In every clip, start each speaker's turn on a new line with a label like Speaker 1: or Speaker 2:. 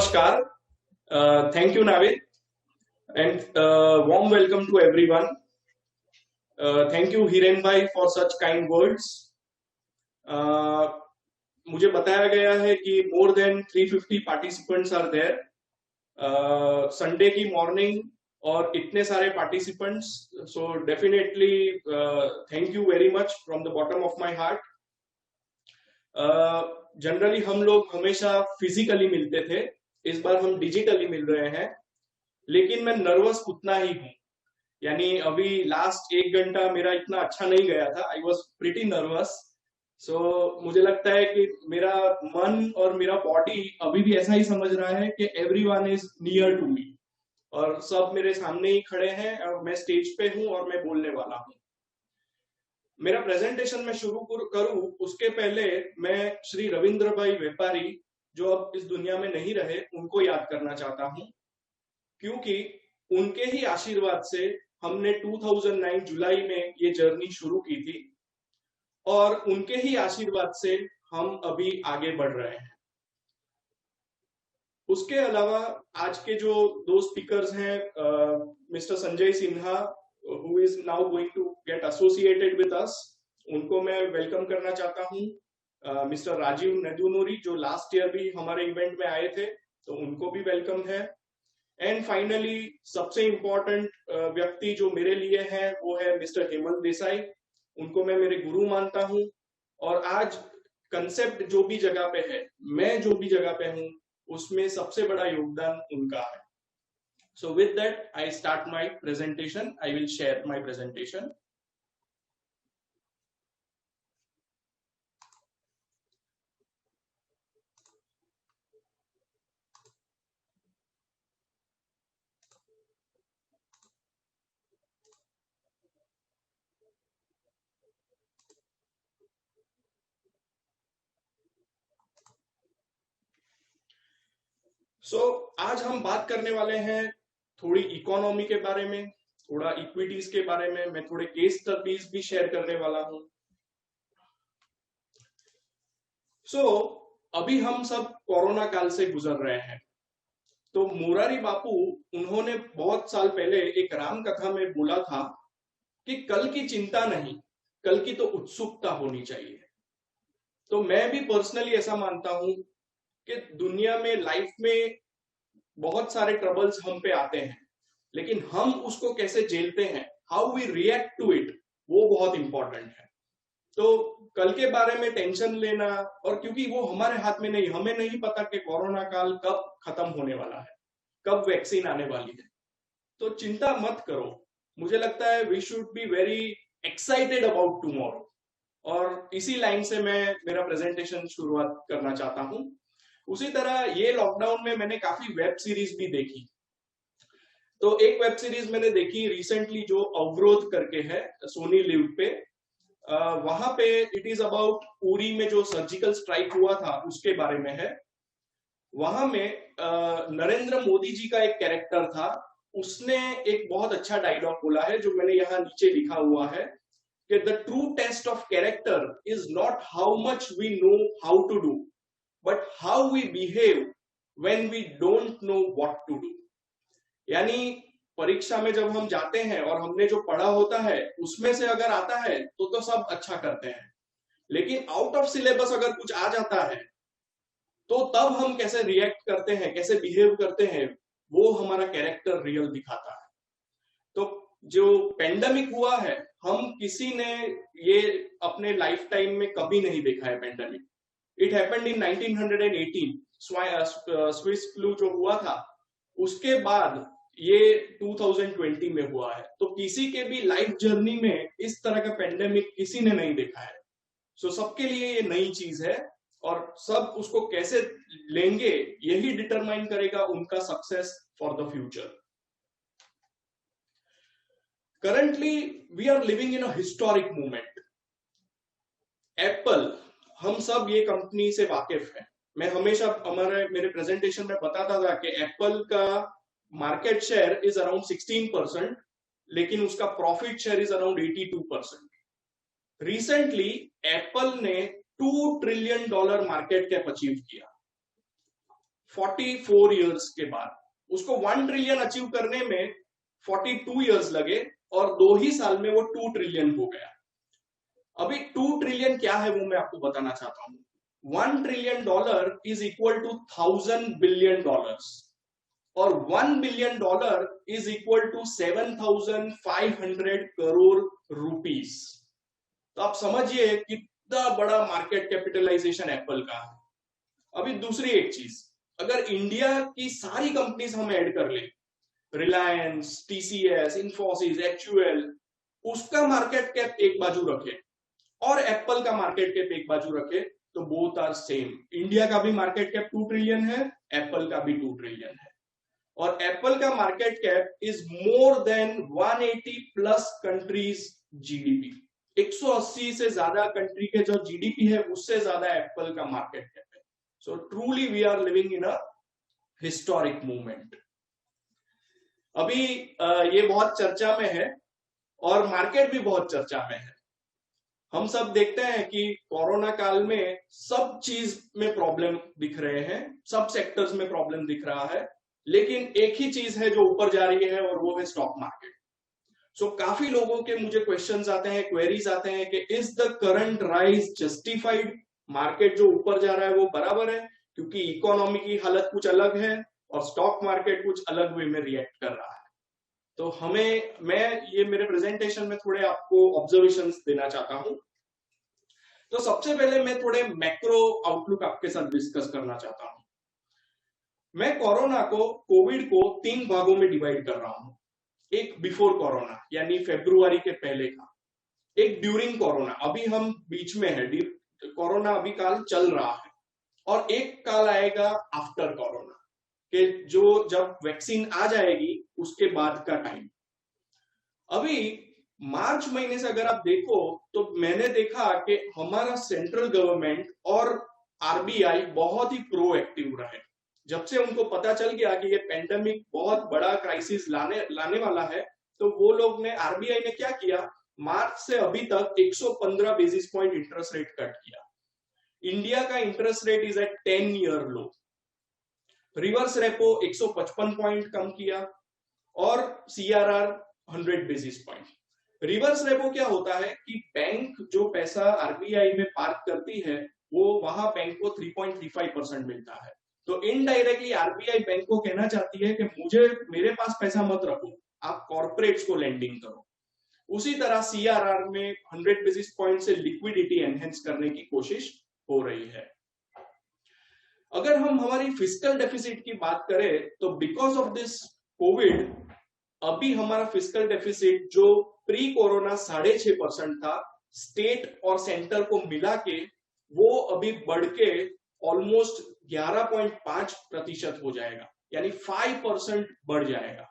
Speaker 1: Namaskar. Thank you, Navid, and warm welcome to everyone. Thank you, Hiren bhai, for such kind words. मुझे बताया गया है कि more than 350 participants are there. Sunday की morning और इतने सारे participants. So definitely thank you very much from the bottom of my heart. Generally हम लोग हमेशा फिजिकली मिलते थे, इस बार हम डिजिटली मिल रहे हैं, लेकिन मैं नर्वस उतना ही हूँ। यानी अभी लास्ट 1 घंटा मेरा इतना अच्छा नहीं गया था। I was pretty nervous. So मुझे लगता है कि मेरा मन और मेरा बॉडी अभी भी ऐसा ही समझ रहा है कि everyone is near to me और सब मेरे सामने ही खड़े हैं और मैं स्टेज पे हूँ और मैं बोलने वाला हूँ। मेरा प्रेजेंटेशन में शुरू करूं उसके पहले मैं श्री रविंद्र भाई व्यापारी, जो अब इस दुनिया में नहीं रहे, उनको याद करना चाहता हूं, क्योंकि उनके ही आशीर्वाद से हमने 2009 जुलाई में ये जर्नी शुरू की थी और उनके ही आशीर्वाद से हम अभी आगे बढ़ रहे हैं। उसके अलावा आज के जो दो स्पीकर्स हैं, mister Sanjay Sinha, who is now going to get associated with us, उनको मैं वेलकम करना चाहता हूँ। मिस्टर राजीव नेदुनोरी, जो लास्ट ईयर भी हमारे इवेंट में आए थे, तो उनको भी वेलकम है। एंड फाइनली सबसे इम्पोर्टेंट व्यक्ति जो मेरे लिए है वो है मिस्टर हेमंत देसाई। उनको मैं मेरे गुरु मानता हूँ और आज कंसेप्ट जो भी जगह पे है, मैं जो भी जगह पे हूँ, उसमें सबसे बड़ा योगदान उनका है। So with that, I start my presentation. I will share my presentation. So आज हम बात करने वाले हैं थोड़ी इकोनॉमी के बारे में, थोड़ा इक्विटीज के बारे में, मैं थोड़े केस स्टडीज भी शेयर करने वाला हूं। अभी हम सब कोरोना काल से गुजर रहे हैं। तो मुरारी बापू, उन्होंने बहुत साल पहले एक राम कथा में बोला था कि कल की चिंता नहीं, कल की तो उत्सुकता होनी चाहिए। तो मैं भी पर्सनली ऐसा मानता हूं कि दुनिया में, लाइफ में बहुत सारे ट्रबल्स हम पे आते हैं, लेकिन हम उसको कैसे झेलते हैं, how we react to it, वो बहुत इंपॉर्टेंट है। तो कल के बारे में टेंशन लेना, और क्योंकि वो हमारे हाथ में नहीं, हमें नहीं पता कि कोरोना काल कब खत्म होने वाला है, कब वैक्सीन आने वाली है, तो चिंता मत करो। मुझे लगता है we should be very excited about tomorrow. और इसी लाइन से मैं मेरा प्रेजेंटेशन शुरुआत करना चाहता हूं। उसी तरह ये लॉकडाउन में मैंने काफी वेब सीरीज भी देखी। तो एक वेब सीरीज मैंने देखी रिसेंटली जो अवरोध करके है, सोनी लिव पे। वहां पे इट इज अबाउट उरी में जो सर्जिकल स्ट्राइक हुआ था उसके बारे में है। वहां में नरेंद्र मोदी जी का एक कैरेक्टर था, उसने एक बहुत अच्छा डायलॉग बोला है जो मैंने यहाँ नीचे लिखा हुआ है कि the true test of character is not how much we know how to do, but how we behave when we don't know what to do. यानी परीक्षा में जब हम जाते हैं और हमने जो पढ़ा होता है उसमें से अगर आता है तो सब अच्छा करते हैं, लेकिन आउट ऑफ सिलेबस अगर कुछ आ जाता है तो तब हम कैसे रिएक्ट करते हैं, कैसे बिहेव करते हैं, वो हमारा कैरेक्टर रियल दिखाता है। तो जो पेंडेमिक हुआ है, हम किसी ने ये अपने लाइफ टाइम में कभी नहीं देखा है pandemic. It happened in 1918, Swiss flu जो हुआ था, उसके बाद ये 2020 में हुआ है। तो किसी के भी लाइफ जर्नी में इस तरह का पेंडेमिक किसी ने नहीं देखा है। सो सबके लिए ये नई चीज है और सब उसको कैसे लेंगे यही डिटरमाइन करेगा उनका success for the future. Currently we are living in a historic movement. Apple, हम सब ये कंपनी से वाकिफ है। मैं हमेशा मेरे प्रेजेंटेशन में बताता था कि एप्पल का मार्केट शेयर इज अराउंड 16%, लेकिन उसका profit share is around 82%। Recently Apple ने $2 ट्रिलियन मार्केट कैप अचीव किया। 44 इयर्स के बाद। उसको 1 ट्रिलियन अचीव करने में 42 इयर्स लगे और 2 ही साल में वो 2 ट्रिलियन हो गया। अभी 2 ट्रिलियन क्या है वो मैं आपको बताना चाहता हूं। $1 trillion is equal to 1000 billion dollars और $1 billion is equal to 7500 crore rupees. तो आप समझिए कितना बड़ा मार्केट कैपिटलाइजेशन एप्पल का है। अभी दूसरी एक चीज, अगर इंडिया की सारी कंपनीज हम ऐड कर ले, रिलायंस, टीसीएस, इन्फोसिस, एचयूएल, उसका मार्केट कैप एक बाजू रखे और एप्पल का मार्केट कैप एक बाजू रखे, तो बोथ आर सेम। इंडिया का भी मार्केट कैप 2 ट्रिलियन है, एप्पल का भी 2 ट्रिलियन है और एप्पल का market cap is more then 180 plus countries GDP. 180 से ज्यादा कंट्री के जो जीडीपी है उससे ज्यादा एप्पल का मार्केट कैप है। So truly we are living in a historic movement. अभी ये बहुत चर्चा में है और मार्केट भी बहुत चर्चा में है। हम सब देखते हैं कि कोरोना काल में सब चीज में प्रॉब्लम दिख रहे हैं, सब सेक्टर्स में प्रॉब्लम दिख रहा है, लेकिन एक ही चीज है जो ऊपर जा रही है और वो है स्टॉक मार्केट। सो काफी लोगों के मुझे क्वेश्चंस आते हैं, क्वेरीज आते हैं कि is the current rise justified? Market जो ऊपर जा रहा है वो बराबर है? क्योंकि इकोनॉमी की हालत कुछ अलग है और स्टॉक मार्केट कुछ अलग वे में रिएक्ट कर रहा है। तो मैं ये मेरे प्रेजेंटेशन में थोड़े आपको ऑब्जर्वेशंस देना चाहता हूं। तो सबसे पहले मैं थोड़े मैक्रो आउटलुक आपके साथ डिस्कस करना चाहता हूं। मैं कोविड को 3 भागों में डिवाइड कर रहा हूं। एक बिफोर कोरोना यानी फरवरी के पहले का, एक ड्यूरिंग कोरोना, अभी हम बीच में है, कोरोना अभी काल चल रहा है, और एक काल आएगा आफ्टर कोरोना के जो जब वैक्सीन आ जाएगी उसके बाद का टाइम। अभी मार्च महीने से अगर आप देखो तो मैंने देखा कि हमारा सेंट्रल गवर्नमेंट और आरबीआई बहुत ही प्रोएक्टिव रहे। जब से उनको पता चल गया कि ये पेंडेमिक बहुत बड़ा क्राइसिस लाने वाला है, तो वो लोग ने, आरबीआई ने क्या किया, मार्च से अभी तक 115 basis point interest rate cut किया। इंडिया का interest rate is at 10 year low. Reverse repo 155 point कम किया और CRR 100 basis point. Reverse repo क्या होता है कि बैंक जो पैसा आरबीआई में पार्क करती है वो वहां बैंक को 3.35% मिलता है। तो इनडायरेक्टली आरबीआई बैंक को कहना चाहती है कि मेरे पास पैसा मत रखो, आप कॉर्पोरेट्स को लेंडिंग करो। उसी तरह सीआरआर में 100 बेसिस पॉइंट से लिक्विडिटी एनहेंस करने की कोशिश हो रही है। अगर हम हमारी फिस्कल डेफिसिट की बात करें तो बिकॉज ऑफ दिस कोविड अभी हमारा फिस्कल डेफिसिट जो प्री कोरोना 6.5% था, स्टेट और सेंटर को मिला के वो अभी बढ़ के ऑलमोस्ट 11.5% हो जाएगा, यानी 5% बढ़ जाएगा।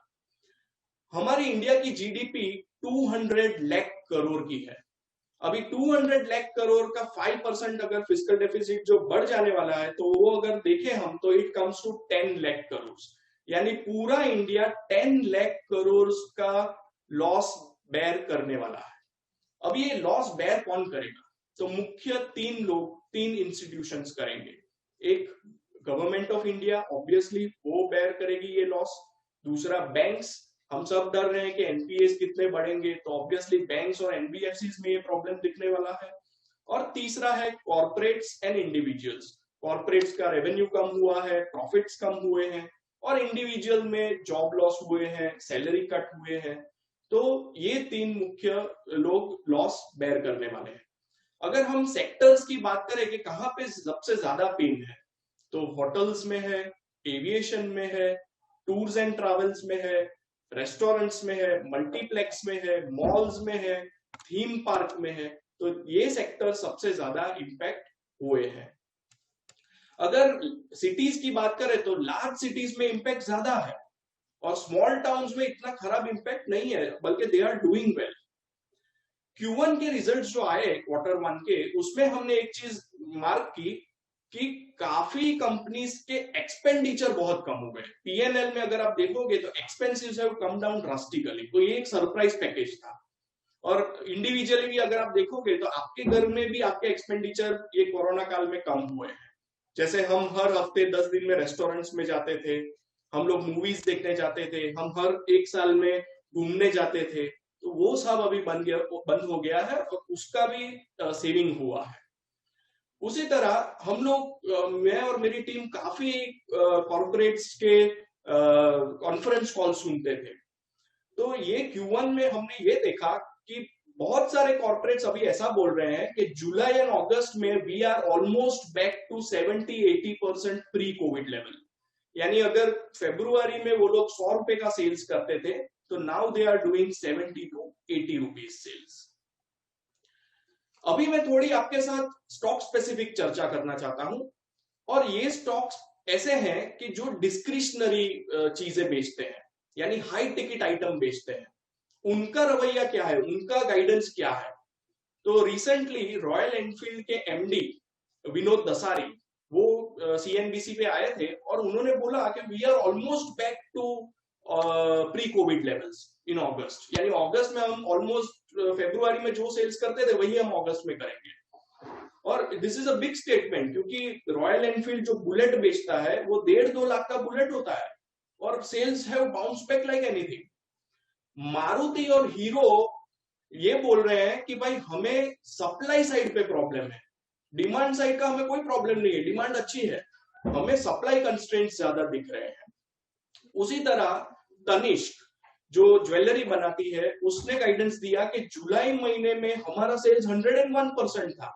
Speaker 1: हमारी इंडिया की जीडीपी 200 लाख करोड़ की है। अभी 200 लाख करोड़ का 5% अगर फिस्कल डेफिसिट जो बढ़ जाने वाला है तो वो अगर देखें हम तो it comes to 10 lakh crore, यानी पूरा इंडिया 10 लाख करोड़ का लॉस बेयर करने वाला है। अब ये लॉस बेयर कौन करेगा? तो मुख्य 3 इंस्टीट्यूशंस करेंगे। एक गवर्नमेंट ऑफ इंडिया, ऑब्वियसली वो बेयर करेगी ये लॉस। दूसरा बैंक्स, हम सब डर रहे हैं कि एनपीएस कितने बढ़ेंगे, तो ऑब्वियसली बैंक्स और एनबीएफसीज में ये प्रॉब्लम दिखने वाला है। और तीसरा है कॉर्पोरेट्स एंड इंडिविजुअल्स। कॉर्पोरेट्स का रेवेन्यू कम हुआ है, प्रॉफिट्स कम हुए हैं, और इंडिविजुअल में जॉब लॉस हुए हैं, सैलरी कट हुए हैं। तो ये 3 मुख्य लोग लॉस बेयर करने वाले हैं। अगर हम सेक्टर्स की बात करें कि कहां पे सबसे ज्यादा पेन है, तो होटल्स में है, एविएशन में है, टूर्स एंड ट्रैवल्स में है, रेस्टोरेंट्स में है, मल्टीप्लेक्स में है, मॉल्स में है, थीम पार्क में है। तो ये सेक्टर सबसे ज्यादा इंपैक्ट हुए हैं। अगर सिटीज की बात करें तो लार्ज सिटीज में इंपैक्ट ज्यादा है और स्मॉल टाउन्स में इतना खराब इंपैक्ट नहीं है, बल्कि दे आर डूइंग वेल। Q1 के रिजल्ट्स जो आए Q1 के, उसमें हमने एक चीज मार्क की कि काफी कंपनीज के एक्सपेंडिचर बहुत कम हो गए। पीएनएल में अगर आप देखोगे तो एक्सपेंसिव्स हैव कम डाउन ड्रास्टिकली। तो ये एक सरप्राइज पैकेज था। और इंडिविजुअली भी अगर आप देखोगे तो आपके घर में भी आपके एक्सपेंडिचर ये कोरोना काल में कम हुए हैं। जैसे हम हर हफ्ते 10 दिन में रेस्टोरेंट्स में जाते थे, हम लोग मूवीज देखने जाते थे, हम हर एक साल में घूमने जाते थे, तो वो सब अभी बंद हो गया है और उसका भी सेविंग हुआ है। उसी तरह हम लोग मैं और मेरी टीम काफी कॉर्पोरेट्स के कॉन्फ्रेंस कॉल सुनते थे। तो ये Q1 में हमने ये देखा कि बहुत सारे कॉर्पोरेट्स अभी ऐसा बोल रहे हैं कि जुलाई एंड अगस्त में we are almost back to 70-80% pre covid level. यानी अगर फरवरी में वो लोग 100 रुपए का सेल्स करते थे, तो now they are doing 70 to 80 rupees sales. अभी मैं थोड़ी आपके साथ स्टॉक स्पेसिफिक चर्चा करना चाहता हूं, और ये स्टॉक्स ऐसे हैं कि जो डिस्क्रिशनरी चीजें बेचते हैं, यानी हाई टिकट आइटम बेचते हैं। उनका रवैया क्या है, उनका गाइडेंस क्या है? तो रिसेंटली रॉयल एनफील्ड के एमडी विनोद दसारी वो CNBC पे आए थे और उन्होंने बोला कि we are almost back to pre covid levels in August. यानी अगस्त में हम ऑलमोस्ट फरवरी में जो सेल्स करते थे वही हम अगस्त में करेंगे। और this is a big statement, क्योंकि रॉयल एनफील्ड जो बुलेट बेचता है वो 1.5-2 लाख का बुलेट होता है और cells have bounce back like anything. Maruti और हीरो ये बोल रहे हैं कि भाई हमें सप्लाई साइड पे प्रॉब्लम है, डिमांड साइड का हमें कोई प्रॉब्लम नहीं है, डिमांड अच्छी है, हमें सप्लाई कंस्ट्रेंट्स ज्यादा दिख रहे हैं। उसी तरह तनिष्क जो ज्वेलरी बनाती है उसने गाइडेंस दिया कि जुलाई महीने में हमारा सेल्स 101% था,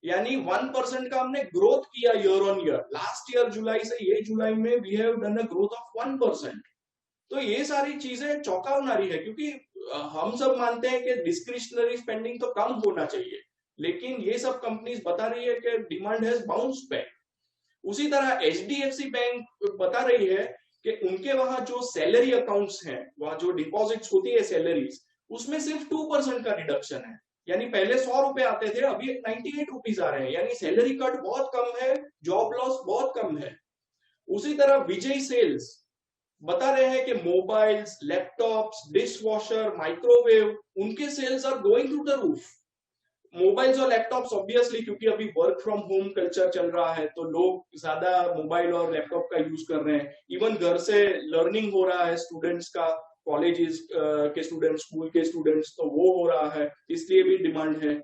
Speaker 1: यानी 1% का हमने ग्रोथ किया year on year. Last year जुलाई से ये जुलाई में we have done a growth of 1%। तो ये सारी चीजें चौंकावनारी है, क्योंकि हम सब मानते हैं कि डिस्क्रिशनरी स्पेंडिंग तो कम होना चाहिए, लेकिन ये सब कंपनीज बता रही है कि डिमांड हैज बाउंस बैक। उसी तरह HDFC बैंक बता रही है कि उनके वहां जो सैलरी अकाउंट्स हैं, वहां जो डिपॉजिट्स होती है सैलरीज, उसमें सिर्फ 2% का रिडक्शन है। यानी पहले 100 रुपए आते थे, अभी 98 रुपीज आ रहे हैं, यानी सैलरी कट बहुत कम है, जॉब लॉस बहुत कम है। उसी तरह विजय सेल्स बता रहे हैं कि mobiles, laptops, dish washer, microwave, उनके sales are going through the roof. Mobiles और लैपटॉप्स ऑब्वियसली, क्योंकि अभी वर्क फ्रॉम होम कल्चर चल रहा है तो लोग ज्यादा मोबाइल और लैपटॉप का यूज कर रहे हैं। इवन घर से लर्निंग हो रहा है स्टूडेंट्स का, कॉलेजेस के स्टूडेंट्स, स्कूल के स्टूडेंट्स, तो वो हो रहा है, इसलिए भी डिमांड है।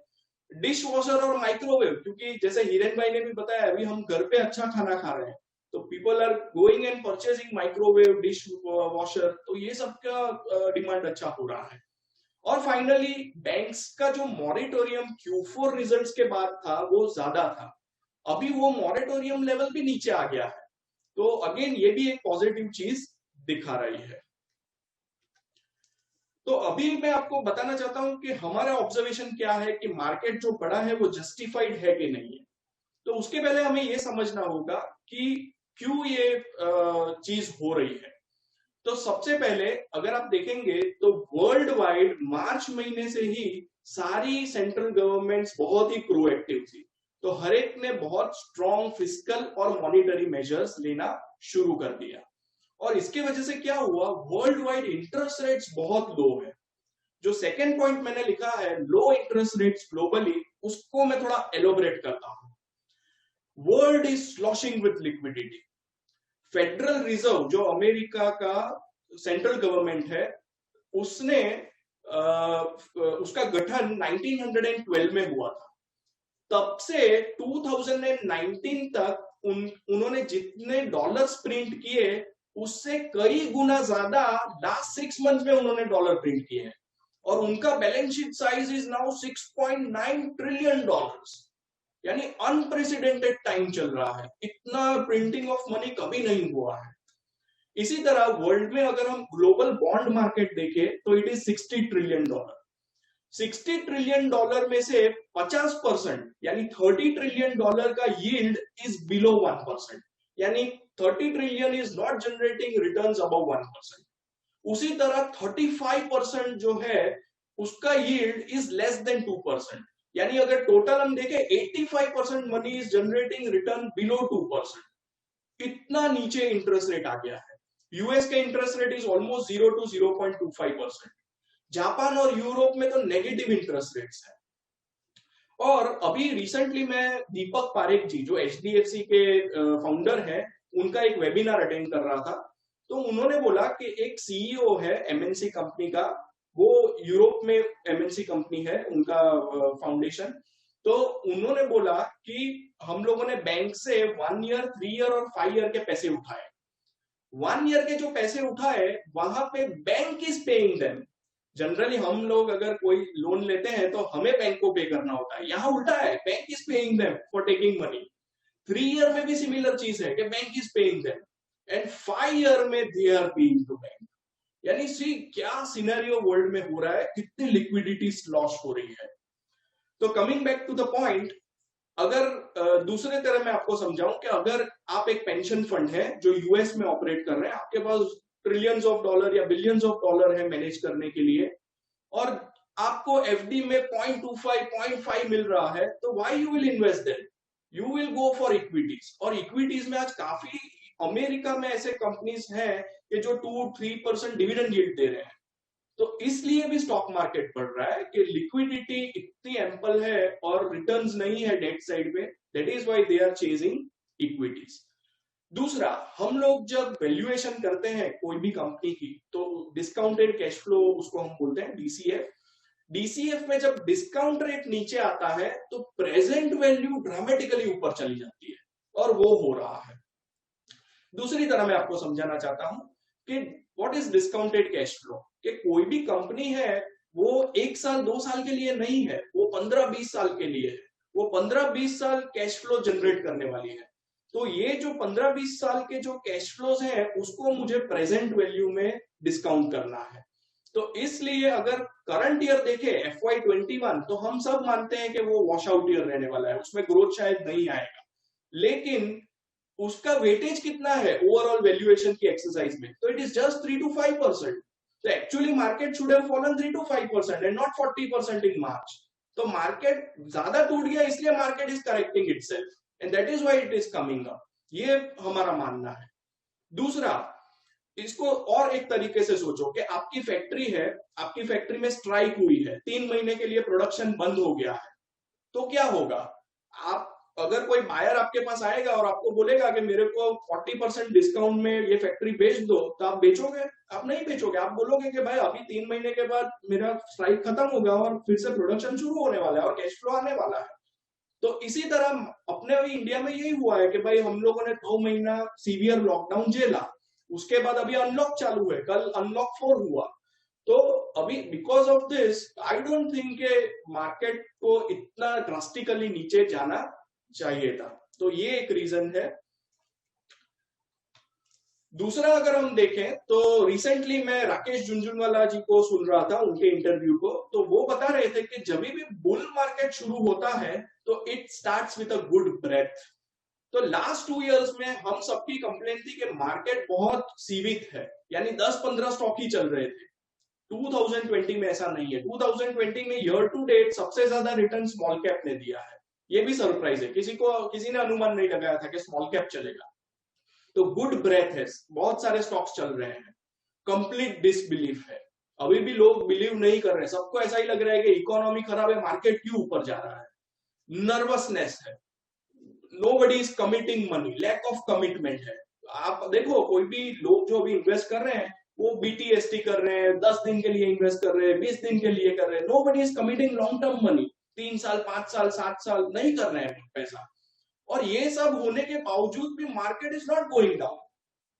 Speaker 1: डिश वॉशर और माइक्रोवेव, क्योंकि जैसे हिरेन भाई ने भी बताया अभी हम घर पे अच्छा खाना खा रहे हैं, तो people are going and purchasing microwave, dishwasher, तो ये सब का डिमांड अच्छा हो रहा है। और फाइनली बैंक्स का जो मॉरेटोरियम Q4 रिजल्ट्स के बाद था वो ज्यादा था, अभी वो मॉरेटोरियम लेवल भी नीचे आ गया है, तो अगेन ये भी एक पॉजिटिव चीज दिखा रही है। तो अभी मैं आपको बताना चाहता हूं कि हमारा ऑब्जर्वेशन क्या है कि मार्केट जो बड़ा है वो जस्टिफाइड है कि नहीं है। तो उसके पहले हमें ये समझना होगा कि क्यों ये चीज हो रही है। तो सबसे पहले अगर आप देखेंगे तो वर्ल्ड वाइड मार्च महीने से ही सारी सेंट्रल गवर्नमेंट्स बहुत ही प्रोएक्टिव थी, तो हर एक ने बहुत स्ट्रॉन्ग फिस्कल और मॉनिटरी मेजर्स लेना शुरू कर दिया। और इसकी वजह से क्या हुआ, वर्ल्ड वाइड इंटरेस्ट रेट्स बहुत लो है। जो सेकेंड पॉइंट मैंने लिखा है लो इंटरेस्ट रेट्स ग्लोबली, उसको मैं थोड़ा एलोबरेट करता हूं। World is sloshing with liquidity. Federal reserve जो अमेरिका का सेंट्रल गवर्नमेंट है, उसने उसका गठन 1912 में हुआ था। तब से 2019 तक उन्होंने जितने डॉलर्स प्रिंट किए उससे कई गुना ज्यादा लास्ट 6 मंथ में उन्होंने डॉलर प्रिंट किए हैं, और उनका balance sheet size is now $6.9 trillion. यानी अनप्रेसिडेंटेड टाइम चल रहा है, इतना प्रिंटिंग ऑफ मनी कभी नहीं हुआ है। इसी तरह वर्ल्ड में अगर हम ग्लोबल बॉन्ड मार्केट देखें तो इट इज $60 ट्रिलियन। $60 ट्रिलियन में से 50% यानी $30 ट्रिलियन का यील्ड इज बिलो 1%, यानी 30 trillion is not generating returns above 1%। उसी तरह 35% जो है उसका यील्ड इज लेस देन 2%, यानी अगर टोटल हम देखें 85% money is generating return below 2%। इतना नीचे इंटरेस्ट रेट आ गया है। यूएस का interest rate is almost 0 to 0.25%। Japan और यूरोप में तो नेगेटिव इंटरेस्ट रेट्स है। और अभी रिसेंटली मैं दीपक पारेख जी जो एचडीएफसी के फाउंडर है, उनका एक वेबिनार अटेंड कर रहा था। तो उन्होंने बोला कि एक सीईओ है एमएनसी कंपनी का, वो यूरोप में एमएनसी कंपनी है उनका फाउंडेशन। तो उन्होंने बोला कि हम लोगों ने बैंक से 1 ईयर, 3 ईयर और 5 ईयर के पैसे उठाए। 1 ईयर के जो पैसे उठाए वहां पे bank is paying them. Generally हम लोग अगर कोई लोन लेते हैं तो हमें बैंक को पे करना होता है, यहाँ उल्टा है, bank is paying them for taking money. 3 year में भी सिमिलर चीज है कि bank is paying them, and 5 year में they are paying to bank. यानी सी क्या सिनेरियो वर्ल्ड में हो रहा है, कितनी लिक्विडिटी लॉस हो रही है। तो coming back to the point, अगर दूसरे तरह मैं आपको समझाऊं कि अगर आप एक पेंशन फंड है जो यूएस में ऑपरेट कर रहे हैं, आपके पास ट्रिलियंस ऑफ डॉलर या बिलियंस ऑफ डॉलर है मैनेज करने के लिए, और आपको एफडी में 0.25 0.5 मिल रहा है, तो why you will invest their? You will go for equities. और इक्विटीज में आज काफी अमेरिका में ऐसे कंपनीज हैं कि जो 2-3% डिविडेंड यील्ड दे रहे हैं। तो इसलिए भी स्टॉक मार्केट बढ़ रहा है कि लिक्विडिटी इतनी एम्पल है और रिटर्न्स नहीं है डेट साइड पे, that is why they are chasing equities. दूसरा, हम लोग जब वैल्यूएशन करते हैं कोई भी कंपनी की, तो डिस्काउंटेड कैश फ्लो उसको हम बोलते हैं डीसीएफ। डीसीएफ में जब डिस्काउंट रेट नीचे आता है तो प्रेजेंट वैल्यू ड्रामेटिकली ऊपर चली जाती है, और वो हो रहा है। दूसरी तरह मैं आपको समझाना चाहता हूं कि what is discounted cash flow. कि कोई भी कंपनी है वो 1 साल 2 साल के लिए नहीं है, वो 15-20 साल के लिए है। वो 15-20 साल कैश फ्लो जनरेट करने वाली है। तो ये जो 15-20 साल के जो कैश फ्लोज हैं उसको मुझे प्रेजेंट वैल्यू में डिस्काउंट करना है। तो इसलिए अगर करंट ईयर देखे FY21, तो हम सब मानते हैं कि वो वॉश आउट ईयर रहने वाला है, उसमें ग्रोथ शायद नहीं आएगा। लेकिन उसका वेटेज कितना है ओवरऑल वैल्यूएशन की एक्सरसाइज में, तो इट इज जस्ट 3-5%। तो actually market should have fallen 3-5% and not 40% इन मार्च। तो मार्केट ज्यादा टूट गया, इसलिए market is correcting itself and that is why it is coming up. ये हमारा मानना है। दूसरा, इसको और एक तरीके से सोचो कि आपकी फैक्ट्री है, आपकी फैक्ट्री में स्ट्राइक हुई है, 3 महीने के लिए प्रोडक्शन बंद हो गया है, तो क्या होगा? आप अगर कोई बायर आपके पास आएगा और आपको बोलेगा कि मेरे को 40% डिस्काउंट में ये फैक्ट्री बेच दो, तो आप बेचोगे? आप नहीं बेचोगे। आप बोलोगे कि भाई अभी 3 महीने के बाद मेरा स्ट्राइक खत्म होगा और फिर से प्रोडक्शन शुरू होने वाला है और कैश फ्लो आने वाला है। तो इसी तरह अपने भी इंडिया में यही हुआ है कि भाई हम लोगों ने 2 महीना सीवियर लॉकडाउन झेला, उसके बाद अभी अनलॉक चालू है, कल अनलॉक 4 हुआ। तो अभी because of this I don't think market को इतना ड्रास्टिकली नीचे जाना चाहिए था। तो ये एक रीजन है। दूसरा, अगर हम देखें तो रिसेंटली मैं राकेश झुनझुनवाला जी को सुन रहा था, उनके इंटरव्यू को, तो वो बता रहे थे कि जब भी बुल मार्केट शुरू होता है तो it starts with a good breath. तो लास्ट 2 इयर्स में हम सबकी कंप्लेन थी कि मार्केट बहुत सीमित है, यानी 10-15 स्टॉक ही चल रहे थे। 2020 में ऐसा नहीं है। 2020 में ईयर टू डेट सबसे ज्यादा रिटर्न स्मॉल कैप ने दिया है। ये भी सरप्राइज है, किसी ने अनुमान नहीं लगाया था कि स्मॉल कैप चलेगा। तो गुड ब्रेथ है, बहुत सारे स्टॉक्स चल रहे हैं। कंप्लीट डिसबिलीफ है, अभी भी लोग बिलीव नहीं कर रहे, सबको ऐसा ही लग रहा है कि इकोनॉमी खराब है, मार्केट क्यों ऊपर जा रहा है। नर्वसनेस है, nobody is committing money, lack of commitment है। आप देखो कोई भी लोग जो अभी इन्वेस्ट कर रहे हैं वो BTST कर रहे हैं, 10 दिन के लिए इन्वेस्ट कर रहे हैं, 20 दिन के लिए कर रहे हैं। Nobody is committing long term money, 3 साल 5 साल 7 साल नहीं कर रहे हैं पैसा। और ये सब होने के बावजूद भी market is not going down.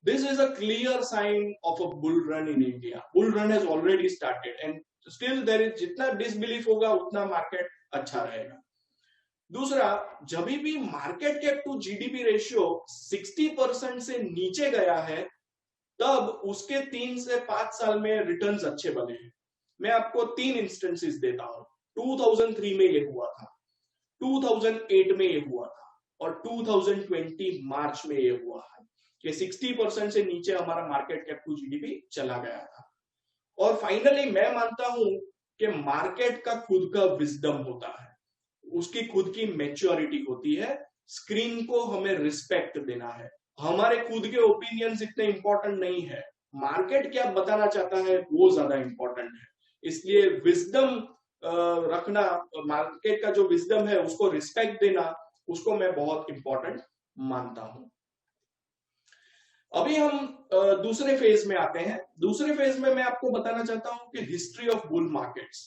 Speaker 1: This is a clear sign of a bull run in India. Bull run has already started and still there is, जितना डिसबिलीफ होगा उतना मार्केट अच्छा रहेगा। दूसरा, जब भी market cap to GDP ratio 60% से नीचे गया है, तब उसके 3 से 5 साल में रिटर्न्स अच्छे बने हैं। मैं आपको 3 इंस्टेंसेस देता हूं। 2003 में ये हुआ था, 2008 में ये हुआ था, और 2020 मार्च में ये हुआ है कि 60% से नीचे हमारा मार्केट कैप टू जीडीपी चला गया था। और फाइनली मैं मानता हूं कि मार्केट का खुद का विजडम होता है, उसकी खुद की मैच्योरिटी होती है। स्क्रीन को हमें रिस्पेक्ट देना है, हमारे खुद के ओपिनियंस इतने इंपॉर्टेंट नहीं है, मार्केट क्या बताना चाहता है वो ज्यादा इंपॉर्टेंट है। इसलिए विजडम रखना, मार्केट का जो विजडम है उसको रिस्पेक्ट देना, उसको मैं बहुत इंपॉर्टेंट मानता हूं। अभी हम दूसरे फेज में आते हैं। दूसरे फेज में मैं आपको बताना चाहता हूं कि हिस्ट्री ऑफ बुल मार्केट्स।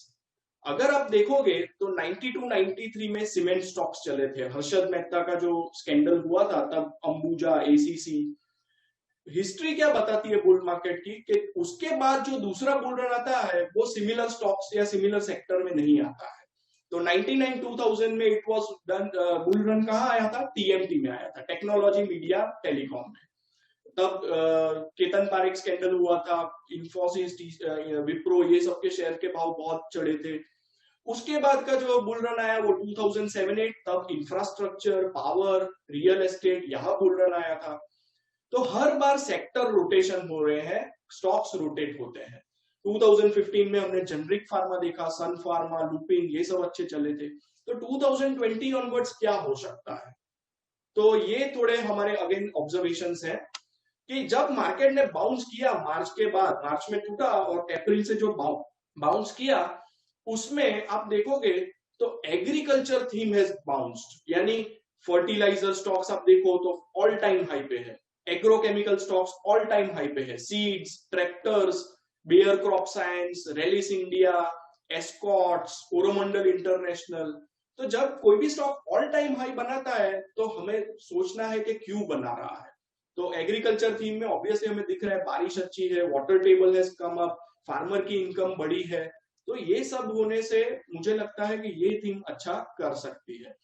Speaker 1: अगर आप देखोगे तो 92-93 में सीमेंट स्टॉक्स चले थे। हर्षद मेहता का जो स्कैंडल हुआ था तब अंबुजा, एसीसी। हिस्ट्री क्या बताती है बुल मार्केट की, कि उसके बाद जो दूसरा बुल रन आता है वो सिमिलर स्टॉक्स या सिमिलर सेक्टर में नहीं आता है। तो 99-2000 में it was done, bull run कहाँ आया था? टीएमटी में आया था, टेक्नोलॉजी मीडिया टेलीकॉम में। तब केतन पारेख स्कैंडल हुआ था, इंफोसिस, विप्रो, ये सबके शेयर के भाव बहुत चढ़े थे। उसके बाद का जो बुल रन आया वो 2007-8, तब इंफ्रास्ट्रक्चर, पावर, रियल एस्टेट, यहाँ बुल रन आया था। तो हर बार सेक्टर रोटेशन हो रहे हैं, स्टॉक्स रोटेट होते हैं। 2015 में हमने जेनरिक फार्मा देखा, सन फार्मा, लुपिन, ये सब अच्छे चले थे। तो 2020 ऑनवर्ड्स क्या हो सकता है? तो ये थोड़े हमारे अगेन ऑब्जर्वेशंस हैं कि जब मार्केट ने बाउंस किया मार्च के बाद, मार्च में टूटा और अप्रैल से जो बाउंस किया, उसमें आप देखोगे तो एग्रीकल्चर थीम हैज बाउंस्ड, यानी फर्टिलाइजर स्टॉक्स आप देखो तो ऑल टाइम हाई पे है, agrochemical stocks all time high पे है, seeds, tractors, Bayer crop science, Rallis India, Escorts, Coromandel international. तो जब कोई भी स्टॉक ऑल टाइम हाई बनाता है तो हमें सोचना है कि क्यों बना रहा है। तो एग्रीकल्चर थीम में ऑब्वियसली हमें दिख रहा है बारिश अच्छी है, water table has come up, farmer की इनकम बढ़ी है। तो ये सब होने से मुझे लगता है कि ये थीम अच्छा कर सकती है।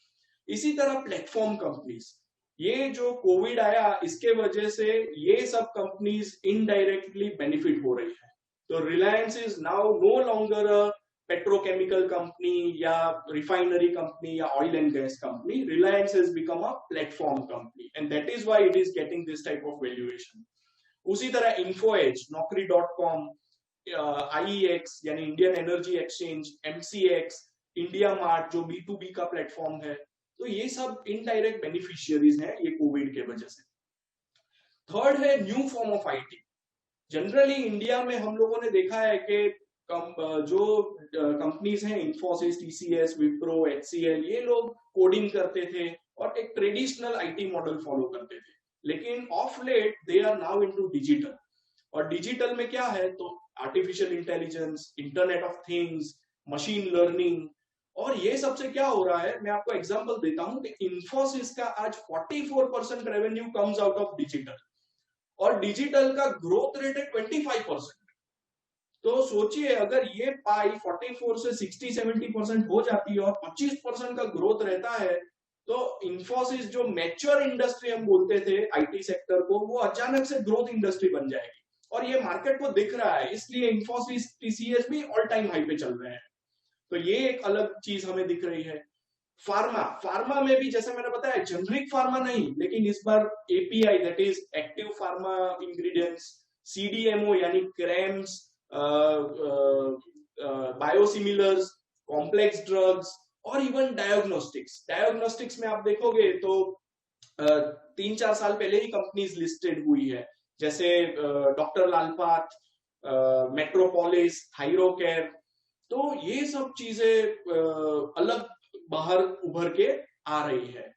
Speaker 1: इसी तरह प्लेटफॉर्म कंपनीज, ये जो कोविड आया इसके वजह से ये सब कंपनीज इनडायरेक्टली बेनिफिट हो रही है। तो Reliance is now no longer a petrochemical company या रिफाइनरी कंपनी या oil and gas company. Reliance has become a platform company and that is why it is getting this type of valuation. उसी तरह InfoEdge, Naukri.com, IEX यानी Indian energy exchange, MCX, India mart जो B2B का platform है, तो ये सब indirect beneficiaries हैं ये कोविड के वजह से. थर्ड है new form of IT. Generally India में हम लोगों ने देखा है कि जो कंपनीज हैं, इंफोसिस, टीसीएस, विप्रो, एचसीएल, ये लोग कोडिंग करते थे और एक ट्रेडिशनल आईटी मॉडल फॉलो करते थे. लेकिन of late they are now into digital. और डिजिटल में क्या है? तो artificial intelligence, internet of things, machine learning. और ये सबसे क्या हो रहा है, मैं आपको एग्जांपल देता हूं कि इंफोसिस का आज 44% revenue comes out of digital और डिजिटल का ग्रोथ रेट है 25%. तो सोचिए अगर ये पाई 44 से 60-70% हो जाती है और 25% का ग्रोथ रहता है, तो इंफोसिस जो मैच्योर इंडस्ट्री हम बोलते थे आईटी सेक्टर को, वो अचानक से ग्रोथ इंडस्ट्री बन जाएगी. और ये मार्केट को दिख रहा है, इसलिए इंफोसिस, टीसीएस भी ऑल टाइम हाई पे चल रहे हैं. तो ये एक अलग चीज हमें दिख रही है. फार्मा में भी जैसे मैंने बताया जेनरिक फार्मा नहीं, लेकिन इस बार API, that is active pharma ingredients, CDMO यानी क्रेम्स, बायोसिमिलर्स, कॉम्प्लेक्स ड्रग्स और इवन डायग्नोस्टिक्स में आप देखोगे तो 3-4 साल पहले ही कंपनीज लिस्टेड हुई है, जैसे डॉक्टर लालपाथ, मेट्रोपोलिस, थायरोकेयर. तो ये सब चीजें अलग बाहर उभर के आ रही है.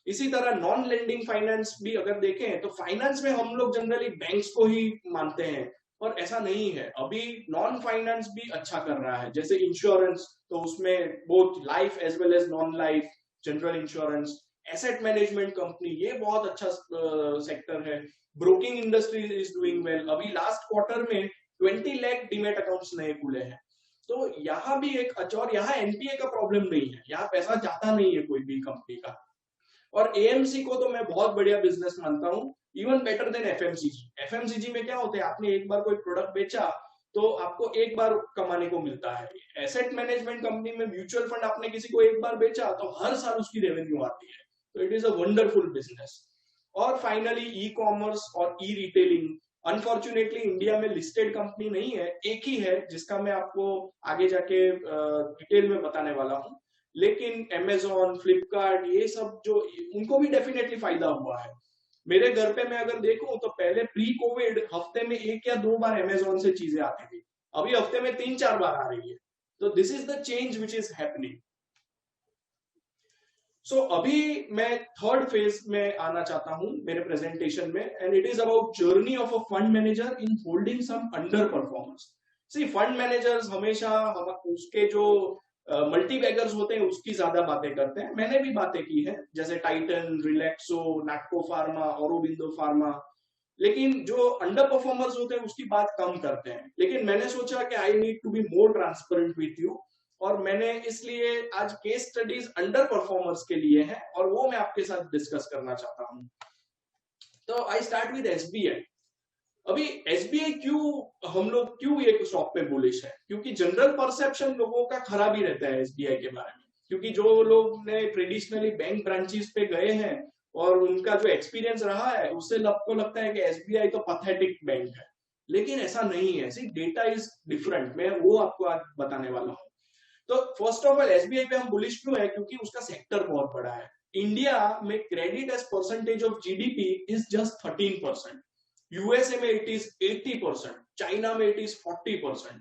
Speaker 1: इसी तरह नॉन लेंडिंग फाइनेंस भी अगर देखें तो फाइनेंस में हम लोग जनरली बैंक्स को ही मानते हैं, और ऐसा नहीं है. अभी नॉन फाइनेंस भी अच्छा कर रहा है, जैसे इंश्योरेंस, तो उसमें both life as well as non life, general insurance, asset management company, ये बहुत अच्छा सेक्टर है. Broking industry is doing well. अभी लास्ट क्वार्टर में 20 लाख डीमेट अकाउंट्स नए खुले हैं. तो यहाँ भी एक अच्छा, और यहाँ एनपीए का प्रॉब्लम नहीं है, यहाँ पैसा जाता नहीं है कोई भी कंपनी का. और एएमसी को तो मैं बहुत बढ़िया बिजनेस मानता हूँ, even better than FMCG. FMCG में क्या होता है, आपने एक बार कोई प्रोडक्ट बेचा तो आपको एक बार कमाने को मिलता है. एसेट मैनेजमेंट कंपनी में म्यूचुअल फंड आपने किसी को एक बार बेचा तो हर साल उसकी रेवेन्यू आती है. तो it is a wonderful business. और फाइनली ई कॉमर्स और ई रिटेलिंग. अनफॉर्चुनेटली इंडिया में लिस्टेड कंपनी नहीं है, एक ही है जिसका मैं आपको आगे जाके डिटेल में बताने वाला हूँ. लेकिन Amazon, फ्लिपकार्ट, ये सब जो, उनको भी डेफिनेटली फायदा हुआ है. मेरे घर पे मैं अगर देखूं तो पहले प्री कोविड हफ्ते में 1 या 2 बार Amazon से चीजें आती थी, अभी हफ्ते में 3-4 बार आ रही है. तो this is the change which is happening. So अभी मैं थर्ड फेज में आना चाहता हूं मेरे प्रेजेंटेशन में, and it is about journey of a fund manager in holding some under performers. See fund managers हमेशा हम उसके जो मल्टी बैगर्स होते हैं उसकी ज्यादा बातें करते हैं. मैंने भी बातें की है, जैसे Titan, Relaxo, Natco pharma, Aurobindo pharma. लेकिन जो अंडर परफॉर्मर्स होते हैं उसकी बात कम करते हैं. लेकिन मैंने सोचा कि I need to be more transparent with you, और मैंने इसलिए आज केस स्टडीज अंडर परफॉर्मर्स के लिए है और वो मैं आपके साथ डिस्कस करना चाहता हूं. तो आई स्टार्ट विद एसबीआई. अभी एसबीआई हम लोग क्यों एक स्टॉक पे बुलिश है? क्योंकि जनरल परसेप्शन लोगों का खराब ही रहता है एसबीआई के बारे में. क्योंकि जो लोग ने ट्रेडिशनली बैंक ब्रांचेस पे गए हैं और उनका जो एक्सपीरियंस रहा है उससे सबको लगता है कि एसबीआई तो पैथेटिक बैंक है. लेकिन ऐसा नहीं है. सी डेटा इज डिफरेंट. मैं वो आपको आज बताने वाला हूँ. तो फर्स्ट ऑफ ऑल एसबीआई पे हम बुलिश क्यों है? क्योंकि उसका सेक्टर बहुत बड़ा है. इंडिया में credit as percentage of GDP is just 13%. USA में इट इज 80%, चाइना में इट इज 40%.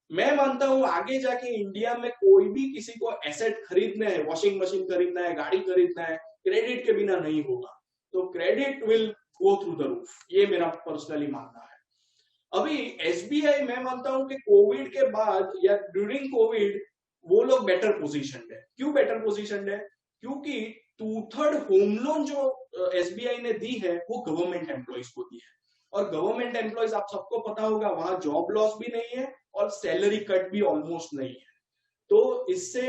Speaker 1: मैं मानता हूं आगे जाके इंडिया में कोई भी किसी को एसेट खरीदना है, वॉशिंग मशीन खरीदना है, गाड़ी खरीदना है, क्रेडिट के बिना नहीं होगा. तो credit will go through the roof. ये मेरा पर्सनली मानना है. अभी एसबीआई मैं मानता हूं कि कोविड के बाद या ड्यूरिंग कोविड वो लोग बेटर पोजीशन है. क्यों बेटर पोजीशन है? क्योंकि 2/3 होम लोन जो एसबीआई ने दी है वो गवर्नमेंट एम्प्लॉइज को दी है. और गवर्नमेंट एम्प्लॉइज आप सबको पता होगा वहां जॉब लॉस भी नहीं है और सैलरी कट भी ऑलमोस्ट नहीं है. तो इससे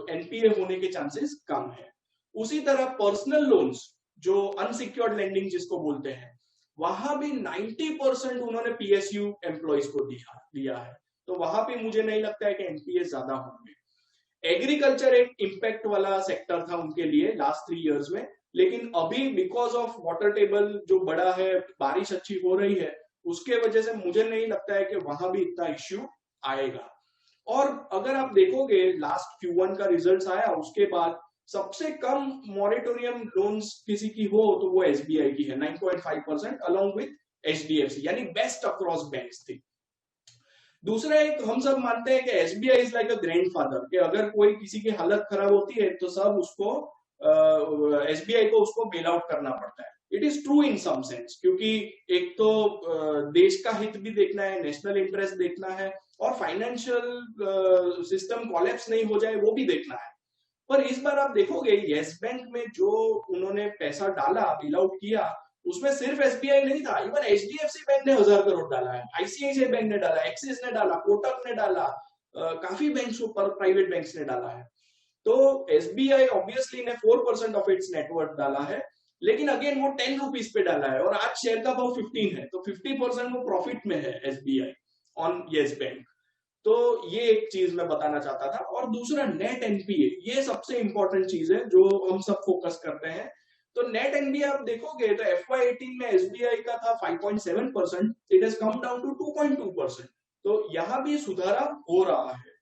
Speaker 1: एनपीए होने के चांसेस कम है. उसी तरह पर्सनल लोन्स जो अनसिक्योर्ड लेंडिंग जिसको बोलते हैं, वहां भी 90% उन्होंने पीएसयू एम्प्लॉइज को दिया है. तो वहां पे मुझे नहीं लगता है कि एनपीए ज्यादा होंगे. एग्रीकल्चर एक इम्पैक्ट वाला सेक्टर था उनके लिए लास्ट 3 इयर्स में. लेकिन अभी बिकॉज ऑफ वाटर टेबल जो बड़ा है, बारिश अच्छी हो रही है, उसके वजह से मुझे नहीं लगता है कि वहां भी इतना इश्यू आएगा. और अगर आप देखोगे लास्ट Q1 का रिजल्ट आया, उसके बाद सबसे कम मॉरेटोरियम लोन्स किसी की हो तो वो एसबीआई की है, 9.5% अलोंग विद एचडीएफसी, यानी बेस्ट अक्रॉस बैंक्स थी. दूसरा एक हम सब मानते हैं कि SBI is like a grandfather, कि अगर कोई किसी की हालत खराब होती है तो सब उसको एसबीआई को उसको बेल आउट करना पड़ता है. It is true in some sense, क्योंकि एक तो देश का हित भी देखना है, नेशनल इंटरेस्ट देखना है, और फाइनेंशियल सिस्टम कॉलेप्स नहीं हो जाए वो भी देखना है. पर इस बार आप देखोगे येस बैंक में जो उन्होंने पैसा डाला, बेल आउट किया, उसमें सिर्फ एसबीआई नहीं था, इवन एचडीएफसी बैंक ने 1000 करोड़ डाला है, आईसीआईसीआई बैंक ने डाला, एक्सिस ने डाला, कोटक ने डाला, काफी बैंक्स पर प्राइवेट बैंक्स ने डाला है. तो एसबीआई ऑब्वियसली ने 4% ऑफ इट्स नेटवर्थ डाला है. लेकिन अगेन वो 10 रुपीज पे डाला है और आज शेयर का भाव 15 है, तो 50% वो प्रॉफिट में है एसबीआई ऑन येस बैंक. तो ये एक चीज मैं बताना चाहता था. और दूसरा नेट एनपीए, ये सबसे इंपॉर्टेंट चीज है जो हम सब फोकस करते हैं. तो नेट एनपीए आप देखोगे तो FY18 में एसबीआई का था 5.7%, it has come down to 2.2%. तो यहां भी सुधारा हो रहा है.